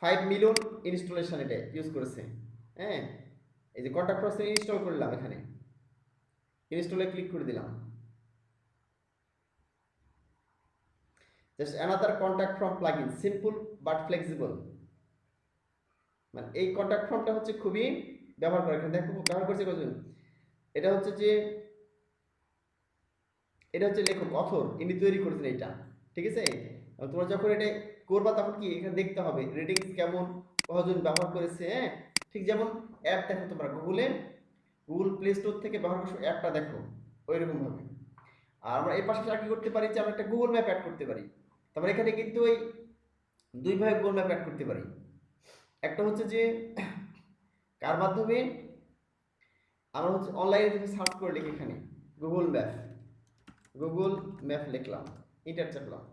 5 মিলিয়ন ইনস্টলেশন এটা ইউজ করেছে। হ্যাঁ, এই যে কন্ট্যাক্ট ফ্রম 7 ইনস্টল করলাম, এখানে ইনস্টলে ক্লিক করে দিলাম। Just another contact from plugin, simple but flexible. মানে এই কন্ট্যাক্ট ফর্মটা হচ্ছে খুবই ব্যবহার করে। এখানে দেখো ব্যবহার করছে কজন, এটা হচ্ছে যে এটা হচ্ছে লেখক, অথর, ইনি তৈরি করেছেন এটা। ঠিক আছে, তোমরা যখন এটা করবা তখন কি এখানে দেখতে হবে রেটিংস কেমন, কজন ব্যবহার করেছে। হ্যাঁ, ঠিক যেমন অ্যাপ দেখো তোমরা গুগল প্লে স্টোর থেকে ব্যবহার করছো অ্যাপটা দেখো ওইরকম ভাবে। আর আমরা এই পাশে কি করতে পারি যে আমরা একটা গুগল ম্যাপ অ্যাড করতে পারি। তারপরে এখানে কিন্তু ওই দুই ভাবে গুগল ম্যাপ অ্যাড করতে পারি। একটা হচ্ছে যে কার মাধ্যমে, আমরা হচ্ছে অনলাইনে যদি সার্চ করে লিখি এখানে গুগল ম্যাপ লিখলাম, এন্টার চাপলাম,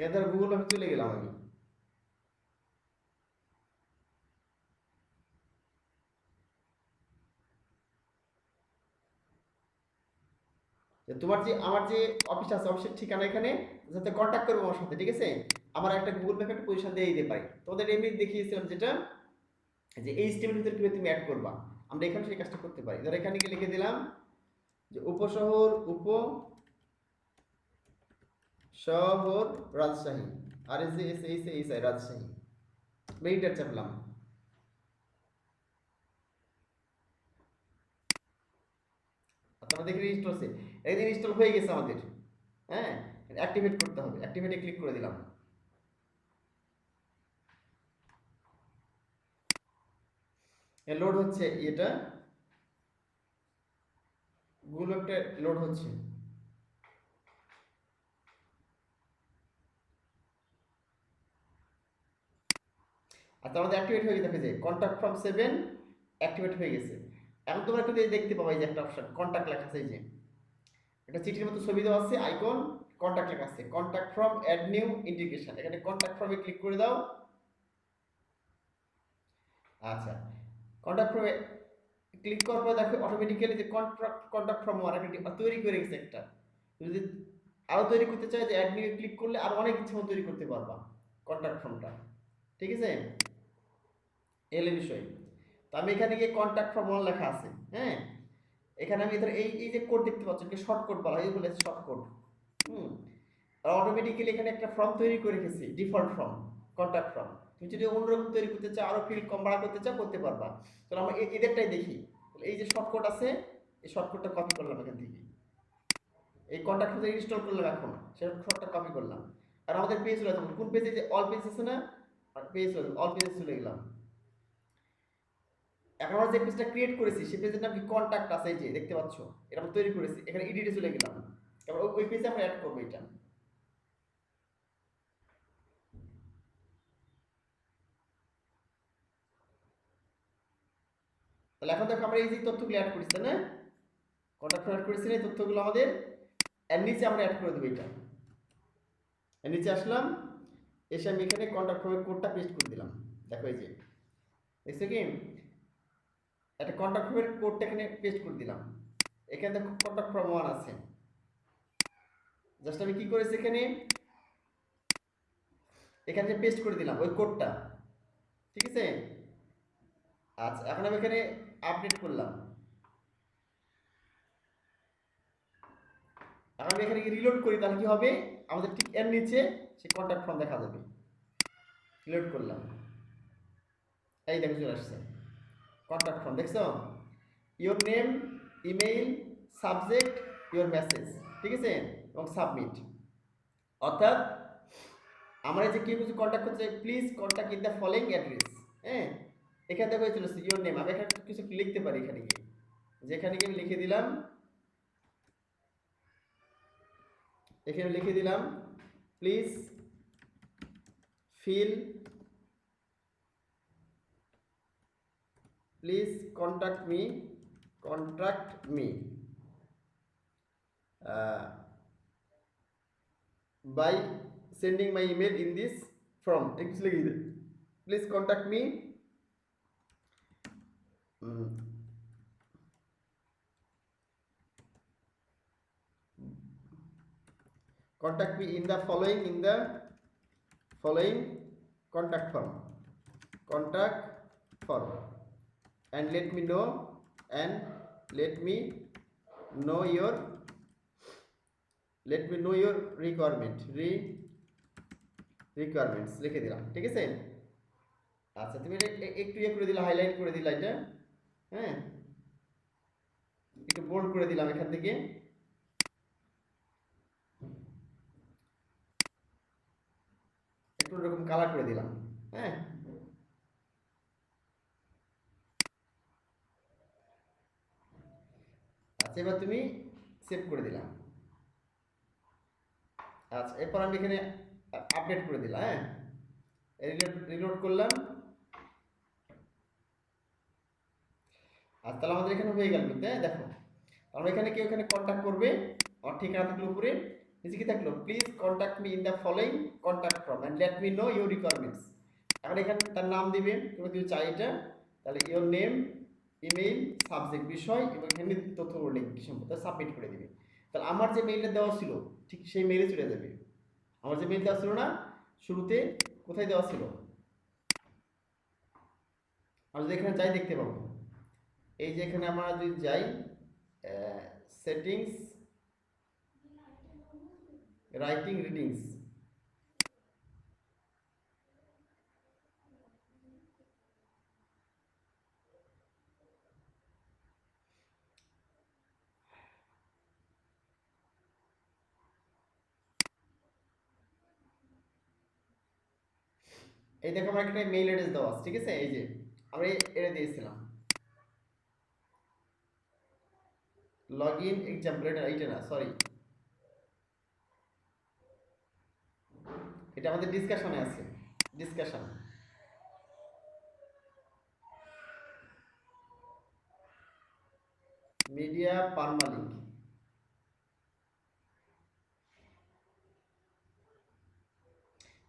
এবার গুগল ম্যাপে চলে গেলাম আমি। তোমার যে আমার যে অফিস আছে, অফিসের ঠিকানা এখানে, যাতে কন্ট্যাক্ট করবো আমার সাথে। ঠিক আছে, আমার একটা গুগল ম্যাপে একটা পজিশন দিয়ে দিতে পারি। তোদের এমনি দেখিয়েছিলাম যেটা, যে এই স্টেপের ভিতরে কিভাবে তুমি অ্যাড করবা, আমরা এখানে সেই কাজটা করতে পারি। ধর এখানে গিয়ে লিখে দিলাম যে উপশহর, উপশহর রাজশাহী, আর S S H H I Rajshahi, enter চাপলাম। আমাদের ইনস্টল হচ্ছে, একদিন ইনস্টল হয়ে গেছে আমাদের। হ্যাঁ, অ্যাক্টিভেট করতে হবে, অ্যাক্টিভেটে ক্লিক করে দিলাম। লোড হচ্ছে এটা, গুগল ম্যাপটা লোড হচ্ছে। আচ্ছা আমাদের অ্যাক্টিভেট হয়ে গেছে, দেখো যে কন্ট্যাক্ট ফ্রম 7 অ্যাক্টিভেট হয়ে গেছে। এখন তোমরা একটু দেখতে পাবা এই যে একটা অপশন কন্ট্যাক্ট লেখা আছে, এই যে একটা চিঠির মতো ছবি দেওয়া আছে, আইকন, কন্ট্যাক্ট লেখা আছে, contact form add new integration, এখানে কন্ট্যাক্ট ফ্রমে ক্লিক করে দাও। আচ্ছা কন্ট্যাক্ট ফ্রমে ক্লিক করার পর দেখো অটোমেটিক্যালি যে কন্ট্যাক্ট ফ্রম ওয়ান একটা তৈরি করে গেছে একটা। যদি আরো তৈরি করতে চাই যে অ্যাড নিউ ক্লিক করলে আরো অনেক কিছু তৈরি করতে পারবা কন্ট্যাক্ট ফ্রমটা, ঠিক আছে? এল বিষয়। তো আমি এখানে গিয়ে কন্ট্যাক্ট ফ্রম ওয়ান লেখা আছে, হ্যাঁ, এখানে আমি ধর এই যে কোড দেখতে পাচ্ছ, এটাকে শর্ট কোড বলা হয়, বলে শর্ট কোড। হুম, আর অটোমেটিক্যালি এখানে একটা ফর্ম তৈরি করে রেখেছি, ডিফল্ট ফর্ম, কন্ট্যাক্ট ফর্ম। তুমি যদি অন্যরকম তৈরি করতে চাও, আরো ফিল্ড কম বাড়া করতে চাও, করতে পারবা। তাহলে আমরা এদেরটাই দেখি। এই যে শর্ট কোড আছে, এই শর্ট কোডটা কপি করলাম এখান থেকে, এই কন্ট্যাক্ট ফর্ম ইনস্টল করলাম, এখন সেই শর্টটা কপি করলাম। আর আমাদের পেজ চলে যাবে, কোন পেজে, যে অল পেজ আছে না, পেজ চলে অল পেজে চলে গেলাম। এখন আমরা যে পেজটা ক্রিয়েট করেছি সেই পেজের নাম কি কন্ট্যাক্ট আছে, এই যে দেখতে পাচ্ছ, এটা আমরা তৈরি করেছি, এখানে এডিটে চলে গেলাম। এবার ওই পেজে আমরা অ্যাড করবো এটা। তাহলে এখন দেখো আমরা এই যে তথ্যগুলো অ্যাড করেছি না, কন্ট্যাক্ট অ্যাড করেছি না, এই তথ্যগুলো আমাদের এর নিচে আমরা অ্যাড করে দেবো এটা। এর নিচে আসলাম, এসে আমি এখানে কন্ট্যাক্ট ফর্মের কোডটা পেস্ট করে দিলাম। দেখো এই যে দেখছো কি, একটা কন্ট্যাক্ট ফর্মের কোডটা এখানে পেস্ট করে দিলাম। এখানে দেখো কন্ট্যাক্ট ফর্ম ওয়ান আছে, জাস্ট আমি কি করেছি এখানে, এখানে পেস্ট করে দিলাম ওই কোডটা, ঠিক আছে? আচ্ছা এখন আমি এখানে আপডেট করলাম। এখন আমি এখানে রিলোড করি, তাহলে কি হবে, আমাদের ঠিক এর নিচে সেই কন্ট্যাক্ট ফর্ম দেখা যাবে। রিলোড করলাম, এই দেখো চলে আসছে কন্ট্যাক্ট ফর্ম, দেখছো? Your name, email, subject, your message, ঠিক আছে, এবং সাবমিট। অর্থাৎ আমরা এই যে কেউ কিছু কন্ট্যাক্ট করছে, please contact in the following address, হ্যাঁ, এখান থেকে চলে আসছে ইওর নেম। আমি এখানে কিছু লিখতে পারি, এখানে গিয়ে, যেখানে গিয়ে আমি লিখে দিলাম, এখানে লিখে দিলাম please fill, please contact me by sending my email in this form, কিছু লিখে দিই, please contact me contact me in the following contact form and let me know your requirements লিখে দিলাম, ঠিক আছে? আচ্ছা তুমি একটু ইয়ে করে দিলা, হাইলাইট করে দিলা এটা, হ্যাঁ, একটু বোল্ড করে দিলাম এখান থেকে, একটু এরকম কালার করে দিলাম, হ্যাঁ। আচ্ছা এবার তুমি সেভ করে দিলাম। আচ্ছা এরপর আমি এখানে আপডেট করে দিলাম, হ্যাঁ, রিলোড করলাম। আর তাহলে আমাদের এখানে হয়ে গেল, কিন্তু হ্যাঁ দেখো, আমরা এখানে কেউ এখানে কন্ট্যাক্ট করবে, আমার ঠিকানা থাকলো উপরে, নিচে কি থাকলো, please contact me in the following contact form and let me no your requirements. এখন এখানে তার নাম দিবে, তুমি যদি চাই এটা, তাহলে ইওর নেম, ইমেইল, সাবজেক্ট, বিষয়, এবং এখানে তথ্য লিঙ্ক কি সম্পর্কে সাবমিট করে দিবে। তাহলে আমার যে মেইলটা দেওয়া ছিল ঠিক সেই মেইলে চলে যাবে। আমার যে মেইল দেওয়া ছিল না শুরুতে, কোথায় দেওয়া ছিল, আমরা যদি এখানে যাই দেখতে পাবো, এই যে এখানে আমরা যদি যাই সেটিংস, রাইটিং, রিডিংস, এই দেখো আমার একটা মেইল অ্যাড্রেস দেওয়া আছে, ঠিক আছে, এই যে আমরা এটা দিয়েছিলাম, লগ ইন এক্সাম্পল, এটা না, সরি, এটা আমাদের ডিসকাশনে আছে, ডিসকাশন। মিডিয়া পারমালিঙ্ক,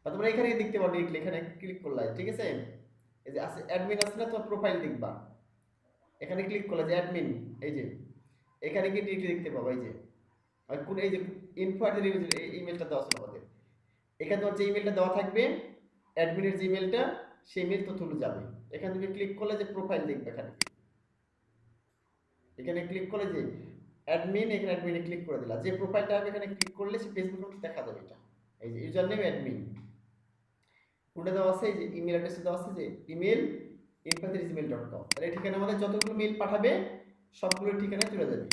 বা তোমরা এখানে দেখতে পারো, এখানে ক্লিক করলে, ঠিক আছে, এই যে আছে অ্যাডমিন আছে না, তোমার প্রোফাইল দেখবা, এখানে ক্লিক করলে যে অ্যাডমিন, এই যে এখানে গিয়ে ডিরেক্টলি দেখতে পাবো, এই যে আর কোন এই যে ইনফো এই ইমেলটা দেওয়া আছে আমাদের, এখানে তোমার যে ইমেলটা দেওয়া থাকবে অ্যাডমিনের যে ইমেলটা, সেই ইমেল তথ্যগুলো যাবে। এখানে তুমি ক্লিক করলে যে প্রোফাইল দেখবে, এখানে ক্লিক করলে যে অ্যাডমিন, এখানে অ্যাডমিনে ক্লিক করে দিলা, যে প্রোফাইলটা হবে এখানে ক্লিক করলে সে ফেসবুক দেখা যাবে। এটা এই যে ইউজার নেম অ্যাডমিন, কোনটা দেওয়া আছে, এই যে ইমেল অ্যাড্রেস দেওয়া আছে, যে ইমেল info@gmail.com, তাহলে ঠিকানা আমাদের যতগুলো মেল পাঠাবে সবগুলো ঠিকানা চলে যাবে,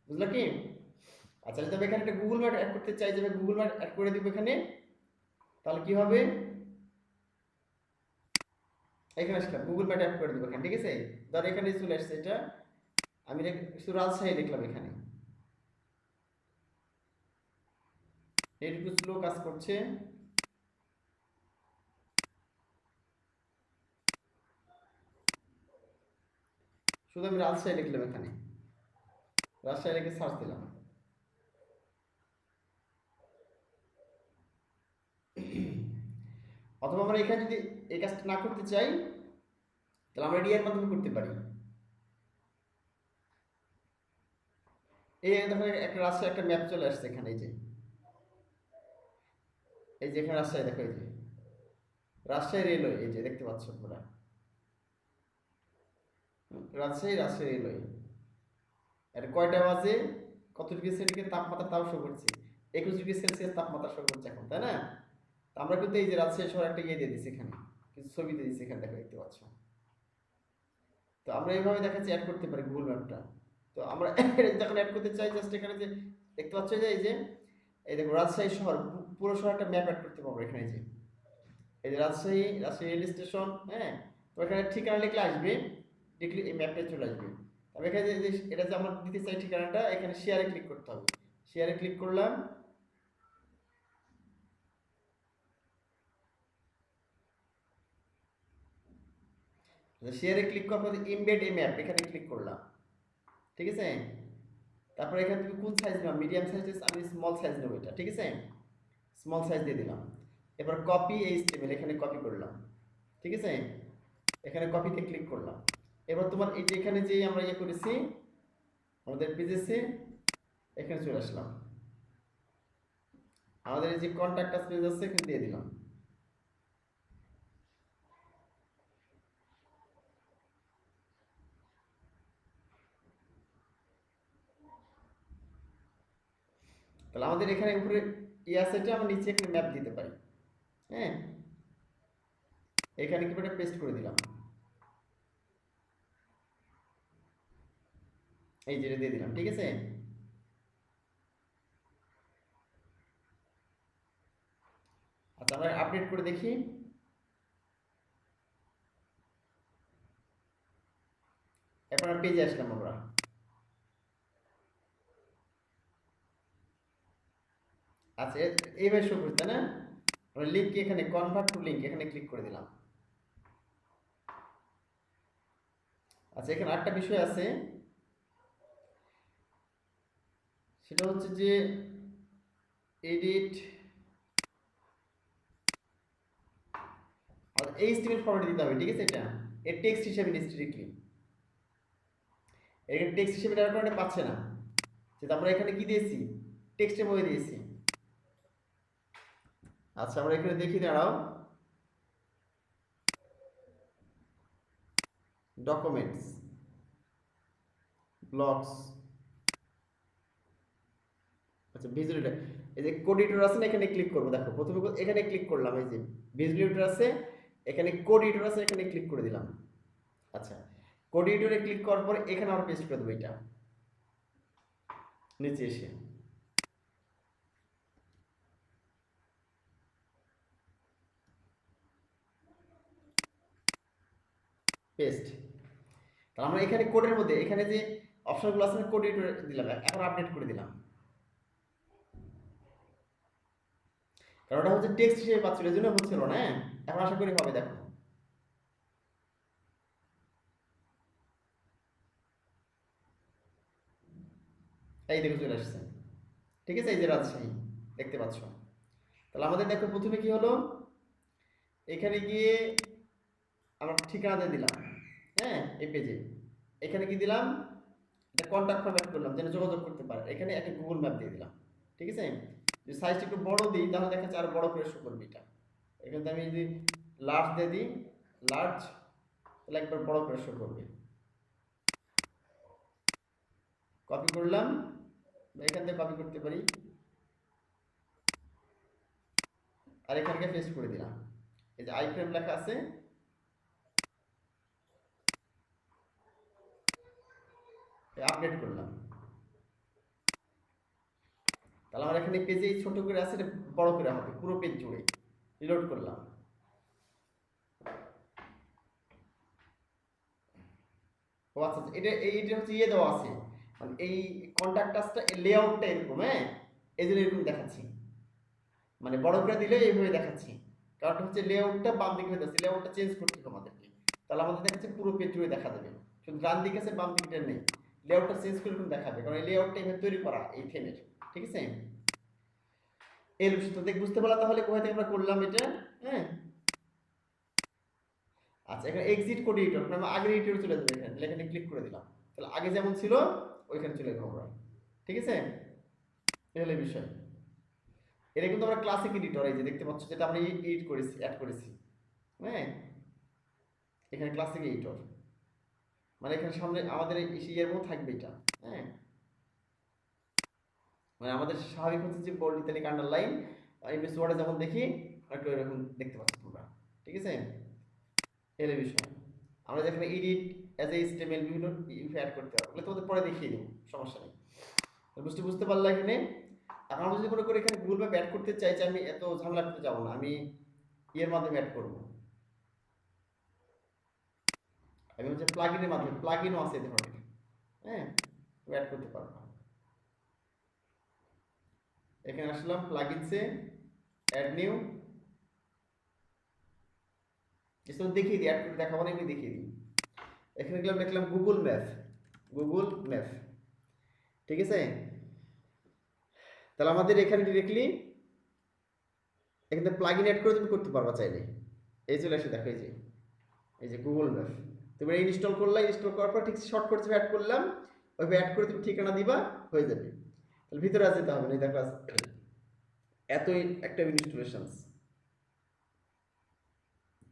বুঝলা কি? আচ্ছা, যদি আমি এখানে একটা গুগল ম্যাপ অ্যাড করতে চাই, যাবে গুগল ম্যাপ অ্যাড করে দিব এখানে, তাহলে কি হবে, এখানে আসলাম, গুগল ম্যাপ অ্যাড করে দিব এখানে, ঠিক আছে। ধর এখানে চলে আসছে, এটা আমি শুধু রাজশাহী লিখলাম এখানে, একটু স্লো কাজ করছে, শুধু আমি রাজশাহী লিখলাম এখানে, রাজশাহী লিখে সার্চ দিলাম। অথবা আমরা এখানে যদি এই কাজটা না করতে চাই, তাহলে আমরা ডিআর মাধ্যমে করতে পারি। এই দেখো একটা রাজশাহী একটা ম্যাপ চলে আসছে এখানে, এই যে এখানে রাজশাহী, দেখো এই যে রাজশাহী রেলওয়ে, এই যে দেখতে পাচ্ছ তোমরা, রাজশাহী রেলওয়ে, আর কয়টা বাজে, কত ডিগ্রি সেলসিয়াস তাপমাত্রা তাও শো করছে, 21 ডিগ্রি সেলসিয়াস তাপমাত্রা শো করছে এখন, তাই না? তো আমরা কিন্তু এই যে রাজশাহী শহর একটা ইয়ে দিয়ে দিচ্ছি এখানে, কিছু ছবি দিয়ে দিচ্ছি এখানে, দেখো দেখতে পাচ্ছ। তো আমরা এইভাবে দেখাচ্ছি অ্যাড করতে পারি গুগল ম্যাপটা। তো আমরা যখন অ্যাড করতে চাই, জাস্ট এখানে যে দেখতে পাচ্ছ, যে এই দেখো রাজশাহী শহর, পুরো শহরটা ম্যাপ অ্যাড করতে পারবো এখানে, যে এই যে রাজশাহী রেল স্টেশন, হ্যাঁ, তো এখানে ঠিকানা লিখলে আসবে, লিখলে এই ম্যাপটা চলে আসবে। তবে এখানে যে এটা যে আমরা দিতে চাই ঠিকানাটা, এখানে শেয়ারে ক্লিক করতে হবে, শেয়ারে ক্লিক করলাম, শেয়ারে ক্লিক করার পর ইমবেড এ ম্যাপ এখানে ক্লিক করলাম, ঠিক আছে। তারপরে এখানে তুমি কোন সাইজ নাও, মিডিয়াম সাইজ, আমি স্মল সাইজ নেবো এটা, ঠিক আছে, স্মল সাইজ দিয়ে দিলাম। এবার কপি এইচটিএমএল, এখানে কপি করলাম, ঠিক আছে, এখানে কপিতে ক্লিক করলাম। এবার তোমার এই যে এখানে যে আমরা ইয়ে করেছি আমাদের পেজেসে, এখানে চলে আসলাম, আমাদের এই যে কন্ট্যাক্ট আস পেজ আছে এখানে দিয়ে দিলাম। তাহলে আমাদের এখানে উপরে ই আছে, এটা আমরা নিচে একটা ম্যাপ দিতে পারি, হ্যাঁ, এখানে কি করে পেস্ট করে দিলাম, এই যে দিয়ে দিলাম, ঠিক আছে। আচ্ছা, আমরা আপডেট করে দেখি, এরপর পেজে আসলাম আমরা। আচ্ছা, এইভাবে শো করতে না, আমরা লিঙ্ক এখানে কনভার্ট টু লিঙ্ক এখানে ক্লিক করে দিলাম। আচ্ছা, এখানে একটা বিষয় আছে, সেটা হচ্ছে যে এডিট, এইচটিএমএল ফরম্যাটে দিতে হবে, ঠিক আছে, এটা এর টেক্সট হিসেবে স্ট্রিক্টলি, এর টেক্সট হিসেবে দেওয়ার কারণে পাচ্ছে না, যেটা আমরা এখানে কি দিয়েছি, টেক্সটের মধ্যে দিয়েছি। আচ্ছা, আমরা এখানে দেখি, দাঁড়াও, ডকুমেন্টস, ব্লগস, আচ্ছা ভিজুয়াল, এই যে কোড এডিটর আছে না, এখানে ক্লিক করব, দেখো প্রথমে এখানে ক্লিক করলাম, এই যে ভিজুয়াল এডিটর আছে, এখানে কোড এডিটর আছে, এখানে ক্লিক করে দিলাম। আচ্ছা, কোড এডিটরে ক্লিক করার পর এখানে আমরা পেস্ট করে দেবো, এটা নিচে এসে পেস্ট। তাহলে আমরা এখানে কোডের মধ্যে, এখানে যে অপশনগুলো আছে কোড এডিটর দিলাম, এখন আপডেট করে দিলাম, কারণ ওটা হচ্ছে টেক্সট হিসেবে পাচ্ছিল, এই জন্য হচ্ছিল না। এখন আশা করি হবে, দেখো এই দেখো চলে আসছে, ঠিক আছে, এই যে রাজশাহী দেখতে পাচ্ছ। তাহলে আমাদের দেখো প্রথমে কি হলো, এখানে গিয়ে আমরা ঠিকানা দিয়ে দিলাম, হ্যাঁ এই পেজে, এখানে কি দিলাম, একটা কন্ট্যাক্ট ফরম্যাট করলাম যেন যোগাযোগ করতে পারে, এখানে একটা গুগল ম্যাপ দিয়ে দিলাম, ঠিক আছে। যদি সাইজটা একটু বড় দিই তাহলে দেখা যাচ্ছে আরো বড় করে শো করবে এটা, এখানে আমি যদি লার্জ দিয়ে দিই, লার্জ, তাহলে একবার বড় করে শো করবে। কপি করলাম, এখান থেকে কপি করতে পারি, আর এখানকে পেস্ট করে দিলাম, এই যে আই ফ্রেম লেখা আছে, আপডেট করলাম। তাহলে আমার এখানে পেজে ছোট করে আছে, এটা বড় করে হবে পুরো পেজ জুড়ে। রিলোড করলাম, ও আচ্ছা আচ্ছা, এটা হচ্ছে ইয়ে দেওয়া আছে, মানে এই কন্ট্যাক্ট টাচটা লেআউটটা এরকম, হ্যাঁ এই জন্য এরকম দেখাচ্ছি, মানে বড় করে দিলে এইভাবে দেখাচ্ছি, কারণ হচ্ছে লেআউটটা বাম দিকে হয়ে যাচ্ছে, লেআউটটা চেঞ্জ করতে হবে আমাদেরকে, তাহলে আমাদের দেখাচ্ছে পুরো পেজ জুড়ে দেখা যাবে, শুধু ডান দিকে আছে বাম দিকটা নেই, লেআউটটা চেঞ্জ করে এরকম দেখাবে, কারণ এই লেআউটটা এভাবে তৈরি করা এই থিমের, ঠিক আছে। এই তো দেখ বুঝতে পারলাম তাহলে কোথা থেকে আমরা করলাম এটা, হ্যাঁ। আচ্ছা এখানে এক্সিট কোড এডিটর, আমরা আগের এডিটরে চলে যাবো, এখানে তাহলে এখানে ক্লিক করে দিলাম, তাহলে আগে যেমন ছিল ওইখানে চলে যাবো আমরা, ঠিক আছে। এই হলো বিষয়, এটা কিন্তু আমরা ক্লাসিক এডিটর, এই যে দেখতে পাচ্ছ যেটা আমরা এডিট করেছি, অ্যাড করেছি, হ্যাঁ এখানে ক্লাসিক এডিটর, মানে এখানে সামনে আমাদের এই ইয়ের মধ্যে থাকবে এটা, হ্যাঁ মানে আমাদের স্বাভাবিক হচ্ছে যে বোল্ড ইতালিক আন্ডারলাইন এমএস ওয়ার্ডে যেমন দেখি একটু এরকম দেখতে পাচ্ছ তোমরা, ঠিক আছে। এর বিষয় আমরা যেখানে এডিট অ্যাজ এ এইচটিএমএল বিভিন্ন অ্যাড করতে পারবো, এগুলো তোমাদের পরে দেখিয়ে দেবো, সমস্যা নেই। বুঝতে পারলে এখানে। এখন আমি যদি মনে করি এখানে গুগল ম্যাপ অ্যাড করতে চাই, আমি এত ঝামেলা করতে যাবো না, আমি ইয়ের মাধ্যমে অ্যাড করবো, আমি হচ্ছে প্লাগইনের মাধ্যমে, প্লাগইনও আছে এই ধরনের, হ্যাঁ অ্যাড করতে পারবো। এখানে আসলাম প্লাগইনসে, অ্যাড নিউ, যেসব দেখিয়ে দিই, অ্যাড করে দেখাবো না, এমনি দেখিয়ে দিই। এখানে গেলাম, দেখলাম গুগল ম্যাপ, গুগল ম্যাপ, ঠিক আছে। তাহলে আমাদের এখানে ডিরেক্টলি এখানে প্লাগইন অ্যাড করে তুমি করতে পারবা চাইলে, এই চলে আসে দেখো, এই যে গুগল ম্যাপ, তুমি ইনস্টল করলা, ইনস্টল করার পর ঠিক শর্টকাট হিসেবে অ্যাড করলাম, ওইভাবে অ্যাড করে তুমি ঠিকানা দিবা, হয়ে যাবে। তাহলে ভিতরে আর যেতে হবে না, দেখো এতই একটা ইনস্টলেশনস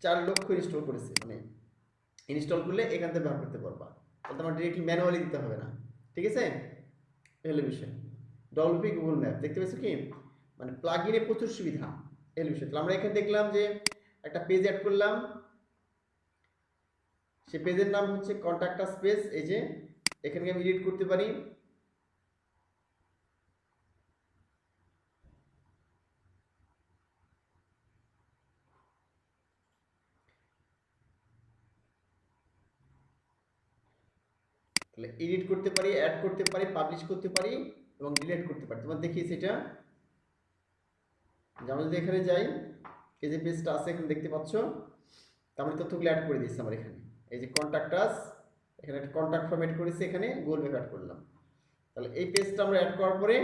4 লক্ষ ইনস্টল করেছে, মানে ইনস্টল করলে এখান থেকে ব্যবহার করতে পারবা, তাহলে তোমার ডিরেক্টলি ম্যানুয়ালি দিতে হবে না, ঠিক আছে। এই হলো বিষয়, ডলফি গুগল ম্যাপ দেখতে পেয়েছো কি, মানে প্লাগইনে প্রচুর সুবিধা, এই হলো বিষয়। তাহলে আমরা এখানে দেখলাম যে একটা পেজ অ্যাড করলাম, সেই পেজের নাম হচ্ছে কন্ট্যাক্ট আস পেজ, এই যে এখানে আমি এডিট করতে পারি, তাহলে এডিট করতে পারি, অ্যাড করতে পারি, পাবলিশ করতে পারি এবং ডিলিট করতে পারি, তোমার দেখিয়েছি এটা। আমরা যদি এখানে যাই, এই যে পেজটা আছে এখানে দেখতে পাচ্ছ, তাহলে তথ্যগুলো অ্যাড করে দিচ্ছি আমার এখানে, এই যে কন্ট্যাক্ট আস, এখানে একটা কন্ট্যাক্ট ফরম্যাট করেছি, এখানে গুগল ম্যাপ অ্যাড করলাম। তাহলে এই পেজটা আমরা অ্যাড করার পরে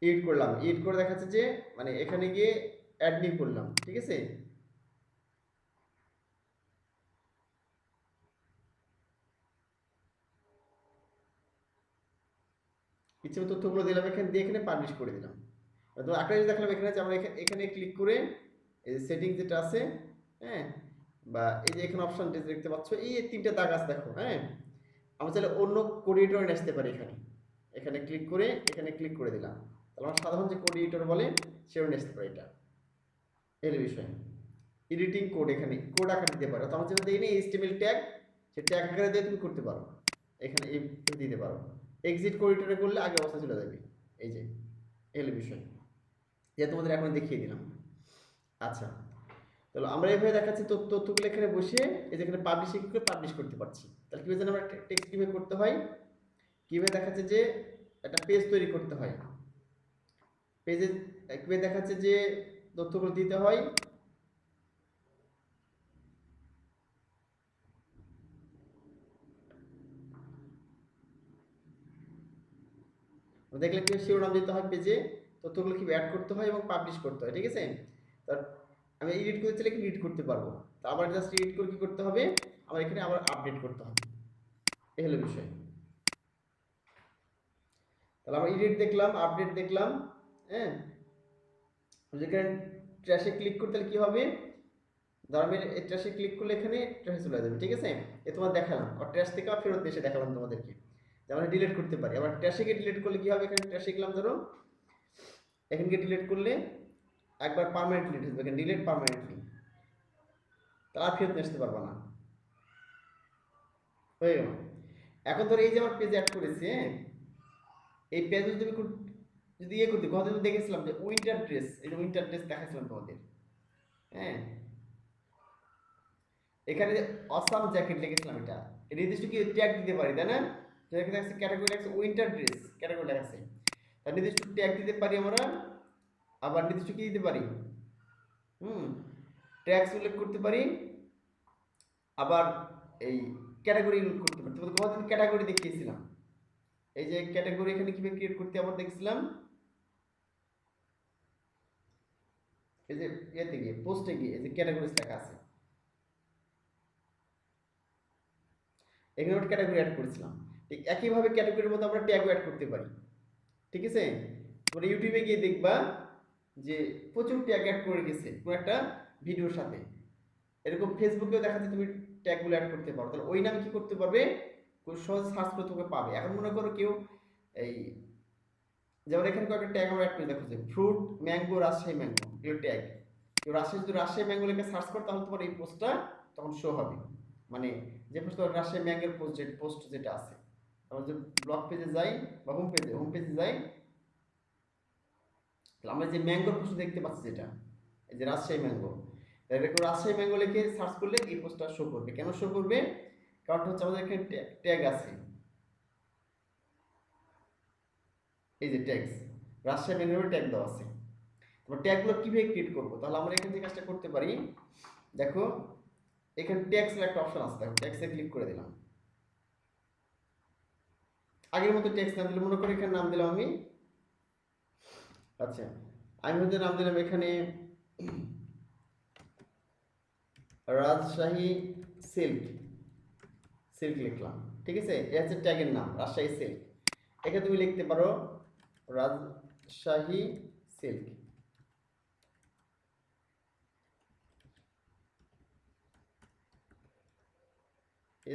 এডিট করলাম, এডিট করে দেখাচ্ছে যে মানে এখানে গিয়ে অ্যাড নিউ করলাম, ঠিক আছে। ইচ্ছে মতো তথ্যগুলো দিলাম, এখানে দিয়ে এখানে পাবলিশ করে দিলাম। তো একটা জিনিস দেখলাম এখানে যে আমরা এখানে ক্লিক করে এই যে সেটিং যেটা আছে, হ্যাঁ বা এই যে এখানে অপশন দেখতে পাচ্ছ, এই 3টে দাগ আছে দেখো, হ্যাঁ আমরা চাইলে অন্য কোডিটরে নিয়ে আসতে পারি, এখানে এখানে ক্লিক করে এখানে ক্লিক করে দিলাম, তাহলে আমরা সাধারণ যে কোডিটর বলে সেও নিয়ে আসতে পারি, এটা এর বিষয়। এডিটিং কোড এখানে কোড আকারে দিতে পারো, তো আমরা যেটা দিই না এইচটিএমএল ট্যাগ, সেই ট্যাগ আকারে দিয়ে তুমি করতে পারো, এখানে এই দিতে পারো। এক্সিট কোডিটরে করলে আগে অবস্থা চলে যাবে, এই যে এর বিষয়, যে তোমাদের এখন দেখিয়ে দিলাম। আচ্ছা তাহলে আমরা এইভাবে দেখাচ্ছি, তথ্যগুলো এখানে বসে এই যে এখানে পাবলিশিং করে পাবলিশ করতে পারছি। তাহলে কীভাবে জানি আমরা টেক্সট কীভাবে করতে হয়, কীভাবে দেখাচ্ছে যে একটা পেজ তৈরি করতে হয়, পেজে কীভাবে দেখাচ্ছে যে তথ্যগুলো দিতে হয়। দেখলে কীভাবে শিরোনাম দিতে হয়, পেজে তথ্যগুলো কীভাবে অ্যাড করতে হয় এবং পাবলিশ করতে হয়, ঠিক আছে। তার আমি এডিট করতে চাইলে এডিট করতে পারবো, তো আবার জাস্ট এডিট করে কী করতে হবে, আমার এখানে আবার আপডেট করতে হবে, এই হলো বিষয়। তাহলে আমরা এডিট দেখলাম, আপডেট দেখলাম, হ্যাঁ। যেখানে ট্র্যাশে ক্লিক করতে কি হবে, ধর আমি ট্র্যাশে ক্লিক করলে এখানে ট্র্যাশে চলে যাবে, ঠিক আছে। এ তোমার দেখালাম, আর ট্র্যাশ থেকে ফেরত এসে দেখালাম তোমাদেরকে যে আমরা ডিলিট করতে পারি। আবার ট্র্যাশে গিয়ে ডিলিট করলে কি হবে, এখানে ট্র্যাশে গেলাম, ধরো এখানে গিয়ে ডিলিট করলে একবার পার্মানেন্টলি ডিলিট হবে, এখানে ডিলিট পার্মানেন্টলি, তার ফেরত আসতে পারবা না, হয়ে গেল। এখন ধরো এই যে আমার পেজ অ্যাড করেছি, হ্যাঁ, এই পেজে তুমি যদি ইয়ে করতে কথা দেখেছিলাম যে উইন্টার ড্রেস, এই যে উইন্টার ড্রেস দেখাচ্ছিলাম তোমাদের, হ্যাঁ। এখানে যে অসাম জ্যাকেট লিখেছিলাম, এটা নির্দিষ্ট কি ট্যাগ দিতে পারি, তাই না। তো এখানে আছে ক্যাটাগরি আছে উইন্টার ড্রেস, ক্যাটাগরি লেখা আছে, তার নির্দিষ্ট ট্যাগ দিতে পারি আমরা, আবার নির্দিষ্ট কি দিতে পারি, ট্যাগস উল্লেখ করতে পারি, আবার এই ক্যাটাগরি উল্লেখ করতে পারি। তোমাদের কতদিন ক্যাটাগরি দেখিয়েছিলাম, এই যে ক্যাটাগরি এখানে কিভাবে ক্রিয়েট করতে আবার দেখছিলাম, এই যে ইয়েতে গিয়ে পোস্টে গিয়ে এই যে ক্যাটাগরিজ লেখা আছে, এখানে একটা ক্যাটাগরি অ্যাড করেছিলাম। ঠিক একইভাবে ক্যাটাগরির মধ্যে আমরা ট্যাগও অ্যাড করতে পারি, ঠিক আছে। তোমরা ইউটিউবে গিয়ে দেখবা যে প্রচুর ট্যাগ অ্যাড করে রেখেছে কোনো একটা ভিডিওর সাথে, এরকম ফেসবুকেও দেখা যায় তুমি ট্যাগগুলো অ্যাড করতে পারো, তাহলে ওই নামে কি করতে পারবে, খুব সহজ সার্চ করে তোকে পাবে। এখন মনে করো কেউ এই যেমন এখানে কয়েকটা ট্যাগ আমরা অ্যাড করে দেখো যে ফ্রুট, ম্যাঙ্গো, রাজশাহী ম্যাঙ্গো, এগুলো ট্যাগ। কেউ রাজশাহী যদি রাজশাহী ম্যাঙ্গো লিখে সার্চ করে তাহলে তোমার এই পোস্টটা তখন শো হবে, মানে যে পোস্ট রাজশাহী ম্যাঙ্গোর পোস্ট যেটা আছে। আমরা যে ব্লগ পেজে যাই বা হোম পেজে যাই, আমরা যে ম্যাঙ্গোর পোস্ট দেখতে পাচ্ছি যেটা, এই যে রাজশাহী ম্যাঙ্গো, তাহলে রাজশাহী ম্যাঙ্গো লিখে সার্চ করলে এই পোস্টটা শো করবে। কেন শো করবে, কারণ হচ্ছে আমাদের এখানে ট্যাগ আছে, এই যে ট্যাগস রাজশাহী ম্যাঙ্গোর ট্যাগ দেওয়া আছে। আমরা ট্যাগগুলো কিভাবে ক্রিয়েট করবো, তাহলে আমরা এখান থেকে কাজটা করতে পারি। দেখো এখানে ট্যাগসের একটা অপশন আছে, দেখো ট্যাগসে ক্লিক করে দিলাম। আগের মতো ট্যাগস নাম দিলাম, মনে করি এখানে নাম দিলাম আমি, আচ্ছা আমি হয়তো নাম দিলাম এখানে রাজশাহী সিল্ক, সিল্ক লিখলাম, ঠিক আছে। এ হচ্ছে ট্যাগের নাম রাজশাহী সিল্ক। এখানে তুমি লিখতে পারো রাজশাহী সিল্ক,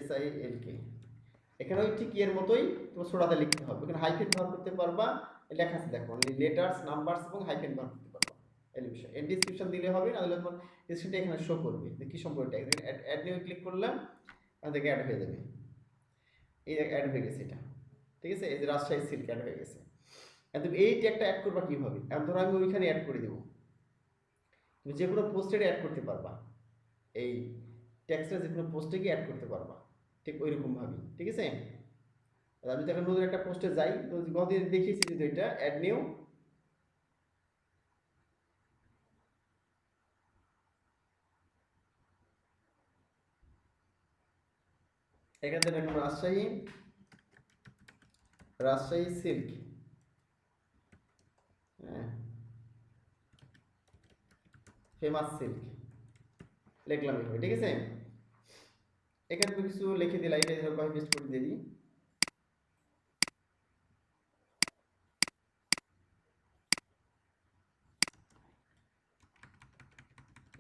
SILK। এখানে ওই ঠিক এর মতোই তোমার ছোটাতে লিখতে হবে, এখানে হাইফেন ব্যবহার করতে পারবা, লেখা আছে দেখো লেটার্স, নাম্বারস এবং হাইফেন ব্যবহার করতে পারবা, এই বিষয়। এর ডেসক্রিপশন দিলে হবে, না হলে তোমার ডেসক্রিপশনটা এখানে শো করবে যে কি সম্পর্কে ট্যাগ। অ্যাড নিয়ে ক্লিক করলাম, আর দেখে অ্যাড হয়ে যাবে, এই অ্যাড হয়ে গেছে এটা, ঠিক আছে। এই যে রাজশাহী সিল্ক অ্যাড হয়ে গেছে। এখন এই ট্যাগটা অ্যাড করবা কিভাবে, এখন ধরো আমি ওইখানে অ্যাড করে দেবো, তুমি যে কোনো পোস্টে অ্যাড করতে পারবা, এই ট্যাক্সটা যে কোনো পোস্টে গিয়ে অ্যাড করতে পারবা, ঠিক ওই রকম ভাবে, ঠিক আছে। আমি তো এখন নতুন একটা পোস্টে যাই, তো গতদিন দেখিয়েছি যদি এটা অ্যাড নিউ, এখান থেকে দেখুন রাজশাহী সিল্ক, হ্যাঁ ফেমাস সিল্ক লিখলাম এভাবে, ঠিক আছে। এখানে তুমি কিছু লিখে দিলাম, এটা কপি পেস্ট করে দিয়ে দিই,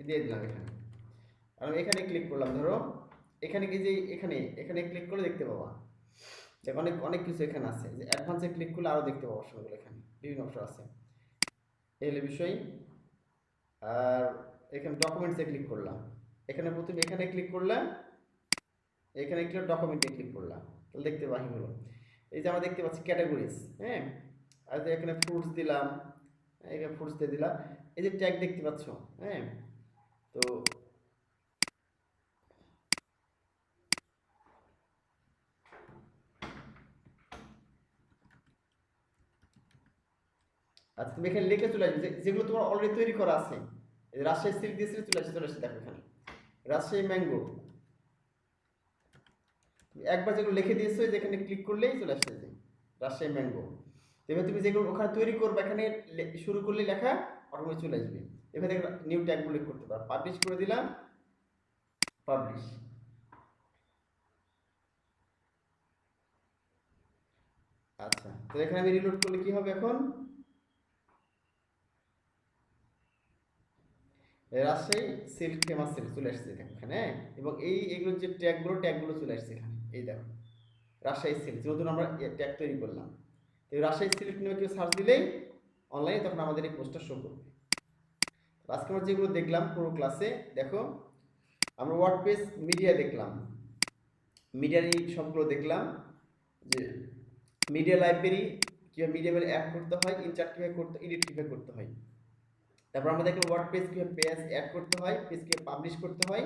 দিয়ে দিলাম এখানে। আর এখানে ক্লিক করলাম, ধরো এখানে কি যে এখানে ক্লিক করে দেখতে পাবা দেখো অনেক অনেক কিছু এখানে আছে, যে অ্যাডভান্সে ক্লিক করলে আরও দেখতে পাবো অপশনগুলো, এখানে বিভিন্ন অপশন আছে, এই হলো বিষয়। আর এখানে ডকুমেন্টসে ক্লিক করলাম, এখানে প্রথমে এখানে ক্লিক করলাম, এখানে ক্লিক ডকুমেন্টে ক্লিক করলাম, তাহলে দেখতে পাই হলো এই যে আমরা দেখতে পাচ্ছি ক্যাটাগরিজ, হ্যাঁ। আর যে এখানে ফ্রুটস দিলাম, এখানে ফ্রুটস দিয়ে দিলাম, এই যে ট্যাগ দেখতে পাচ্ছ, হ্যাঁ। তো আচ্ছা তুমি এখানে লিখে চলে আসবে যেগুলো তোমার অলরেডি তৈরি করা আছে। এই রাজশাহী সিল্ক দিয়ে চলে আসছে দেখো এখানে রাজশাহী ম্যাঙ্গো। একবার যেগুলো লিখে দিয়েছো যেখানে ক্লিক করলেই চলে আসছে যে রাজশাহী ম্যাঙ্গো। এবার তুমি যেগুলো ওখানে তৈরি করবে এখানে শুরু করলে লেখা অটোমেটিক চলে আসবে। এখানে নিউ ট্যাগ উল্লেখ করতে পারো, পাবলিশ করে দিলাম, পাবলিশ। আচ্ছা তো এখানে আমি রিলোড করলে কি হবে এখন রাজশাহী সিল্ক ফেমাস সিল্ক চলে আসছে এখানে, হ্যাঁ? এবং এগুলো যে ট্যাগগুলো চলে আসছে এখানে, এই দেখো রাজশাহী সিল্ক নতুন আমরা ট্যাগ তৈরি করলাম। তো এই রাজশাহী সিল্ক নিয়ে কেউ সার্চ দিলেই অনলাইনে তখন আমাদের এই পোস্টটা শো করবে। আজকে আমরা যেগুলো দেখলাম পুরো ক্লাসে দেখো, আমরা ওয়ার্ডপ্রেস মিডিয়া দেখলাম, মিডিয়ার এই সবগুলো দেখলাম যে মিডিয়া লাইব্রেরি কীভাবে মিডিয়া অ্যাড করতে হয়, ইনচার্ট কীভাবে করতে, এডিট কীভাবে করতে হয়। তারপর আমরা দেখলাম ওয়ার্ডপ্রেস কীভাবে পেজ অ্যাড করতে হয়, পেজ কীভাবে পাবলিশ করতে হয়,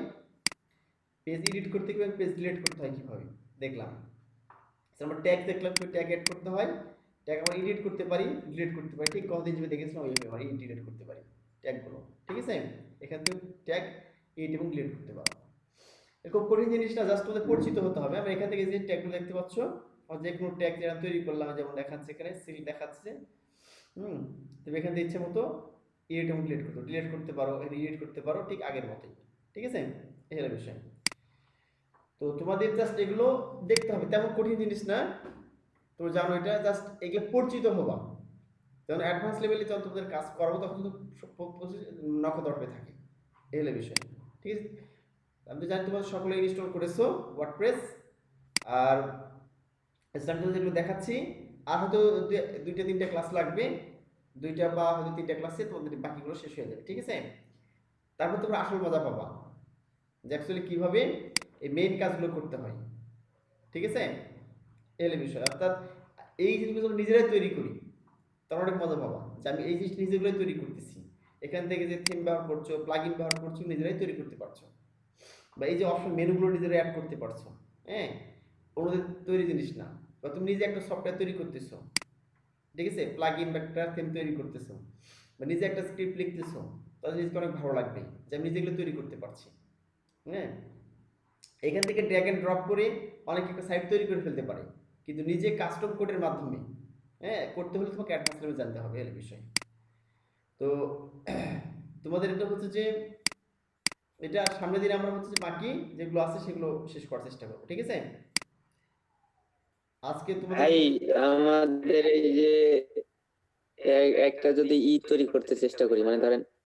পেজ এডিট করতে কীভাবে, পেজ ডিলিট করতে হয় কীভাবে দেখলাম। আমরা ট্যাগ দেখলাম কীভাবে ট্যাগ অ্যাড করতে হয়, ট্যাগ আমরা এডিট করতে পারি, ডিলিট করতে পারি, ঠিক কতদিন যেভাবে দেখেছিলাম ওইভাবে আমরা ডিলিট করতে পারি ট্যাগগুলো, ঠিক আছে? এখান থেকে ট্যাগ এডিট এবং ডিলিট করতে পারো। খুব কঠিন জিনিস না, জাস্ট তোমাদের পরিচিত হতে হবে। আমরা এখান থেকে যে ট্যাগগুলো দেখতে পাচ্ছ, যে কোনো ট্যাগ যেটা তৈরি করলাম যেমন দেখাচ্ছে এখানে সিল দেখাচ্ছে, তুমি এখান থেকে ইচ্ছে মতো এডিট এবং ডিলিট করতে পারো, এডিট করতে পারো ঠিক আগের মতোই, ঠিক আছে? এই হলো বিষয়। তো তোমাদের জাস্ট এগুলো দেখতে হবে, তেমন কঠিন জিনিস না, তো জানো এটা জাস্ট এগুলো পরিচিত হবা। যখন অ্যাডভান্স লেভেলে যখন তোমাদের কাজ করবো তখন কিন্তু নখদর্পে থাকে, এই হলো বিষয়, ঠিক আছে? আমি তো জানি তোমাদের সকলে ইনস্টল করেছো ওয়ার্ডপ্রেস, আর স্ট্যান্ডার্ড যেগুলো দেখাচ্ছি, আর হয়তো দুইটা তিনটা ক্লাস লাগবে, দুইটা বা হয়তো তিনটা ক্লাসে তোমাদের বাকিগুলো শেষ হয়ে যাবে, ঠিক আছে? তারপর তোমরা আসল মজা পাবা যে অ্যাকচুয়ালি কীভাবে এই মেইন কাজগুলো করতে হয়, ঠিক আছে? এলে বিষয় অর্থাৎ এই জিনিসগুলো আমরা নিজেরাই তৈরি করি, তখন অনেক মজা পাবা যে আমি এই জিনিস নিজেগুলোই তৈরি করতেছি। এখান থেকে যে থিম ব্যবহার করছো, প্লাগ ইন ব্যবহার করছো, নিজেরাই তৈরি করতে পারছো, বা এই যে অপশন মেনুগুলো নিজেরা অ্যাড করতে পারছো, হ্যাঁ? অন্যদের তৈরি জিনিস না, বা তুমি নিজে একটা সফটওয়্যার তৈরি করতেছো, ঠিক আছে? প্লাগ ইন বা একটা থিম তৈরি করতেছো, বা নিজে একটা স্ক্রিপ্ট লিখতেছো, তাহলে জিনিসটা অনেক ভালো লাগবে যে আমি নিজেগুলো তৈরি করতে পারছি, হ্যাঁ? এখান থেকে ড্র্যাগ এন্ড ড্রপ করে অনেকে একটা সাইট তৈরি করে ফেলতে পারে, কিন্তু নিজে কাস্টম কোডের মাধ্যমে, হ্যাঁ, করতে হলে তোমাকে অ্যাডভান্স লেভেল জানতে হবে, এই বিষয়। তো তোমাদের এটা হচ্ছে যে এটা সামনের দিনে আমরা হচ্ছে যে বাকি যেগুলো আছে সেগুলো শেষ করার চেষ্টা করবো, ঠিক আছে? আজকে তোমাদের ভাই আমাদের এই যে একটা যদি তৈরি করতে চেষ্টা করি, মানে ধরেন